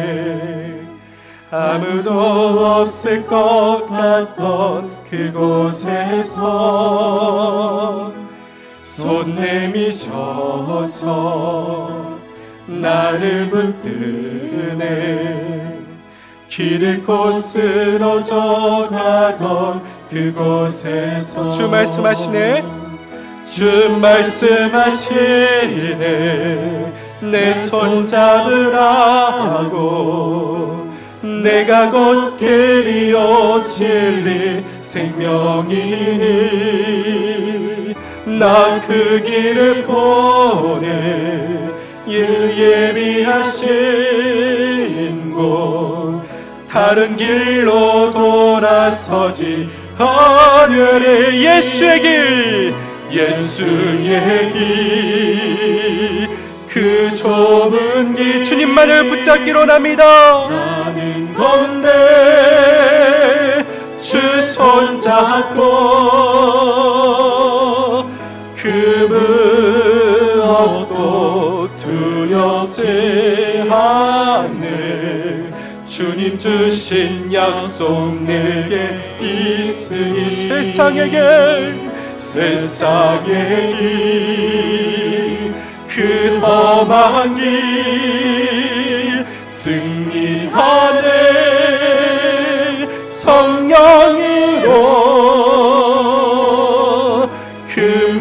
아무도 없을 것 같던 그곳에서 손 내미셔서 나를 붙드네. 길 잃고 쓰러져 가던 그곳에서 주 말씀하시네. 주 말씀하시네. 내 손 잡으라고. 내가 곧 길이요 진리 생명이니 나 그 길을 보내. 일 예비하신 곳 다른 길로 돌아서지 않으리. 예수의 길, 예수의 길, 그 좁은 길 주님만을 붙잡기로 합니다. 가는 건데 주 손잡고 그 무엇도 두렵지 않네. 주님 주신 약속 내게 있으니 세상의 길, 그 험한 길 승리하네. 성령으로 그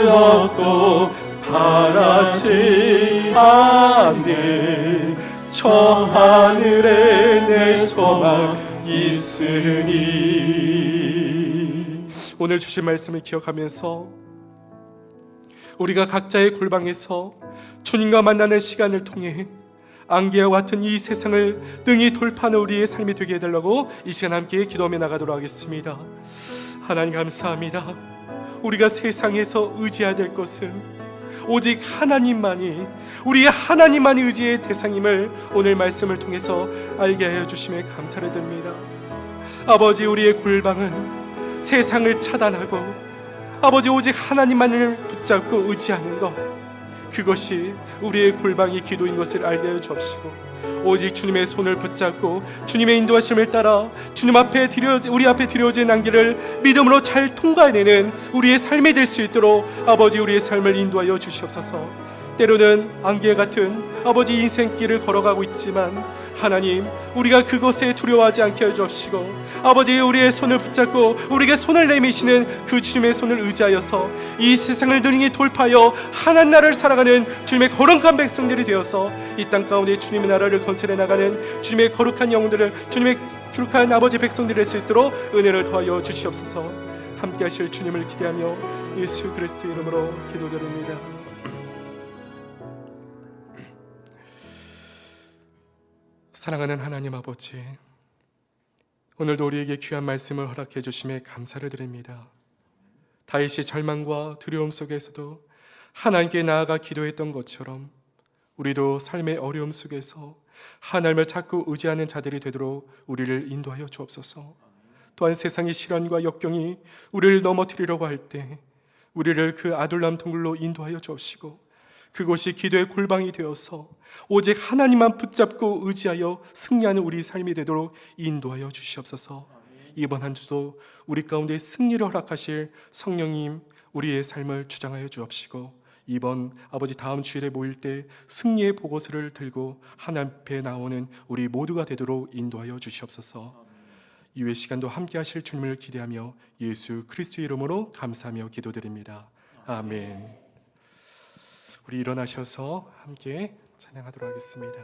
무엇도 바라지 않네. 저 하늘에 내 소망 있으니. 오늘 주신 말씀을 기억하면서 우리가 각자의 골방에서 주님과 만나는 시간을 통해 안개와 같은 이 세상을 능히 돌파하는 우리의 삶이 되게 해달라고 이 시간 함께 기도하며 나가도록 하겠습니다. 하나님 감사합니다. 우리가 세상에서 의지해야 될 것은 오직 하나님만이, 우리의 하나님만이 의지의 대상임을 오늘 말씀을 통해서 알게 하여 주심에 감사를 드립니다. 아버지, 우리의 골방은 세상을 차단하고 아버지 오직 하나님만을 붙잡고 의지하는 것, 그것이 우리의 골방이 기도인 것을 알게 하여 주옵시고 오직 주님의 손을 붙잡고 주님의 인도하심을 따라 주님 앞에 우리 앞에 드려진 안개를 믿음으로 잘 통과해내는 우리의 삶이 될 수 있도록 아버지 우리의 삶을 인도하여 주시옵소서. 때로는 안개 같은 아버지 인생길을 걸어가고 있지만 하나님, 우리가 그것에 두려워하지 않게 해주옵시고 아버지 우리의 손을 붙잡고 우리에게 손을 내미시는 그 주님의 손을 의지하여서 이 세상을 능히 돌파하여 하나님 나라를 살아가는 주님의 거룩한 백성들이 되어서 이 땅 가운데 주님의 나라를 건설해 나가는 주님의 거룩한 영혼들을, 주님의 거룩한 아버지 백성들이 될 수 있도록 은혜를 더하여 주시옵소서. 함께 하실 주님을 기대하며 예수 그리스도의 이름으로 기도드립니다. 사랑하는 하나님 아버지, 오늘도 우리에게 귀한 말씀을 허락해 주심에 감사를 드립니다. 다윗이 절망과 두려움 속에서도 하나님께 나아가 기도했던 것처럼 우리도 삶의 어려움 속에서 하나님을 찾고 의지하는 자들이 되도록 우리를 인도하여 주옵소서. 또한 세상의 시련과 역경이 우리를 넘어뜨리려고 할 때 우리를 그 아둘람 동굴로 인도하여 주옵시고 그곳이 기도의 골방이 되어서 오직 하나님만 붙잡고 의지하여 승리하는 우리 삶이 되도록 인도하여 주시옵소서. 이번 한 주도 우리 가운데 승리를 허락하실 성령님, 우리의 삶을 주장하여 주옵시고 이번 아버지 다음 주일에 모일 때 승리의 보고서를 들고 하나님 앞에 나오는 우리 모두가 되도록 인도하여 주시옵소서. 이후의 시간도 함께 하실 주님을 기대하며 예수 그리스도의 이름으로 감사하며 기도드립니다. 아멘. 우리 일어나셔서 함께 찬양하도록 하겠습니다.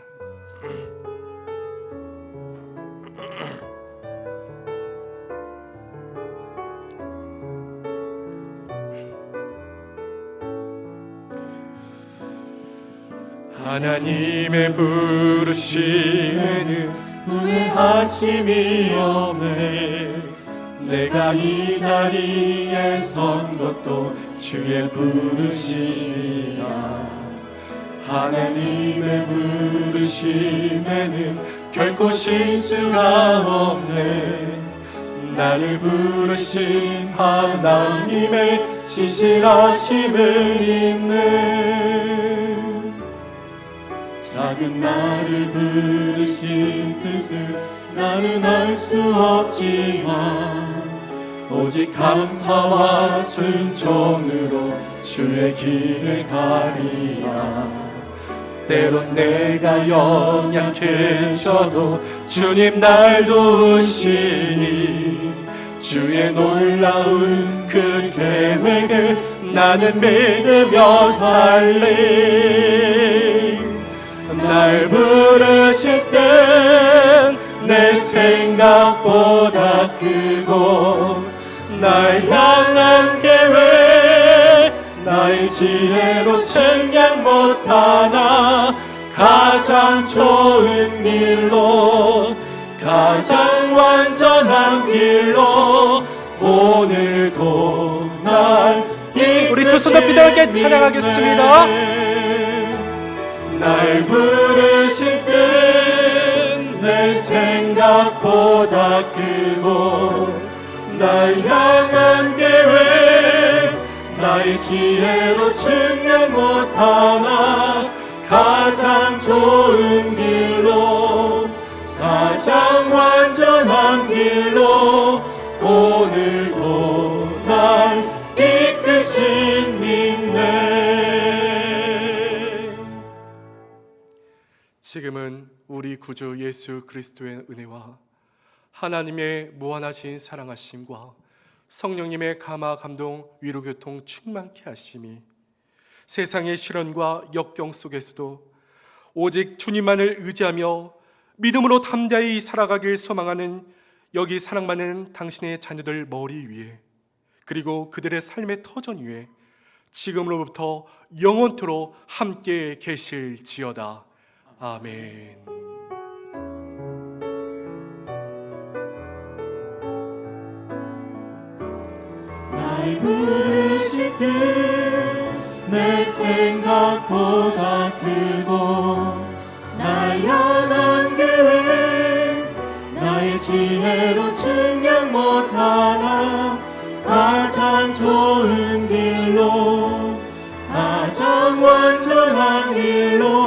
하나님의 부르심에는 후회하심이 없네. 내가 이 자리에 선 것도 주의 부르심이야. 하나님의 부르심에는 결코 실수가 없네. 나를 부르신 하나님의 신실하심을 믿는 자 작은 나를 부르신 뜻을 나는 알 수 없지만 오직 감사와 순종으로 주의 길을 가리라. 때론 내가 연약해져도 주님 날 도우시니 주의 놀라운 그 계획을 나는 믿으며 살리. 날 부르실 땐 내 생각보다 크고 날 향한 계획 나의 지혜로 측량 못하나 가장 좋은 길로 가장 완전한 길로 오늘도 날 우리 두 손 높이 들어 함께 찬양하겠습니다. 날 부르실 때 내 생각보다 크고 날 향한 계획 나의 지혜로 측량 못하나 가장 좋은 길로 가장 완전한 길로 오늘도 날 이끄신 믿네. 지금은 우리 구주 예수 그리스도의 은혜와 하나님의 무한하신 사랑하심과 성령님의 감화 감동 위로 교통 충만케 하심이 세상의 시련과 역경 속에서도 오직 주님만을 의지하며 믿음으로 담대히 살아가길 소망하는 여기 사랑받는 당신의 자녀들 머리 위에 그리고 그들의 삶의 터전 위에 지금으로부터 영원토록 함께 계실지어다. 아멘. 날 부르실 때 내 생각보다 크고 날 향한 계획 나의 지혜로 측량 못하나 가장 좋은 길로 가장 완전한 길로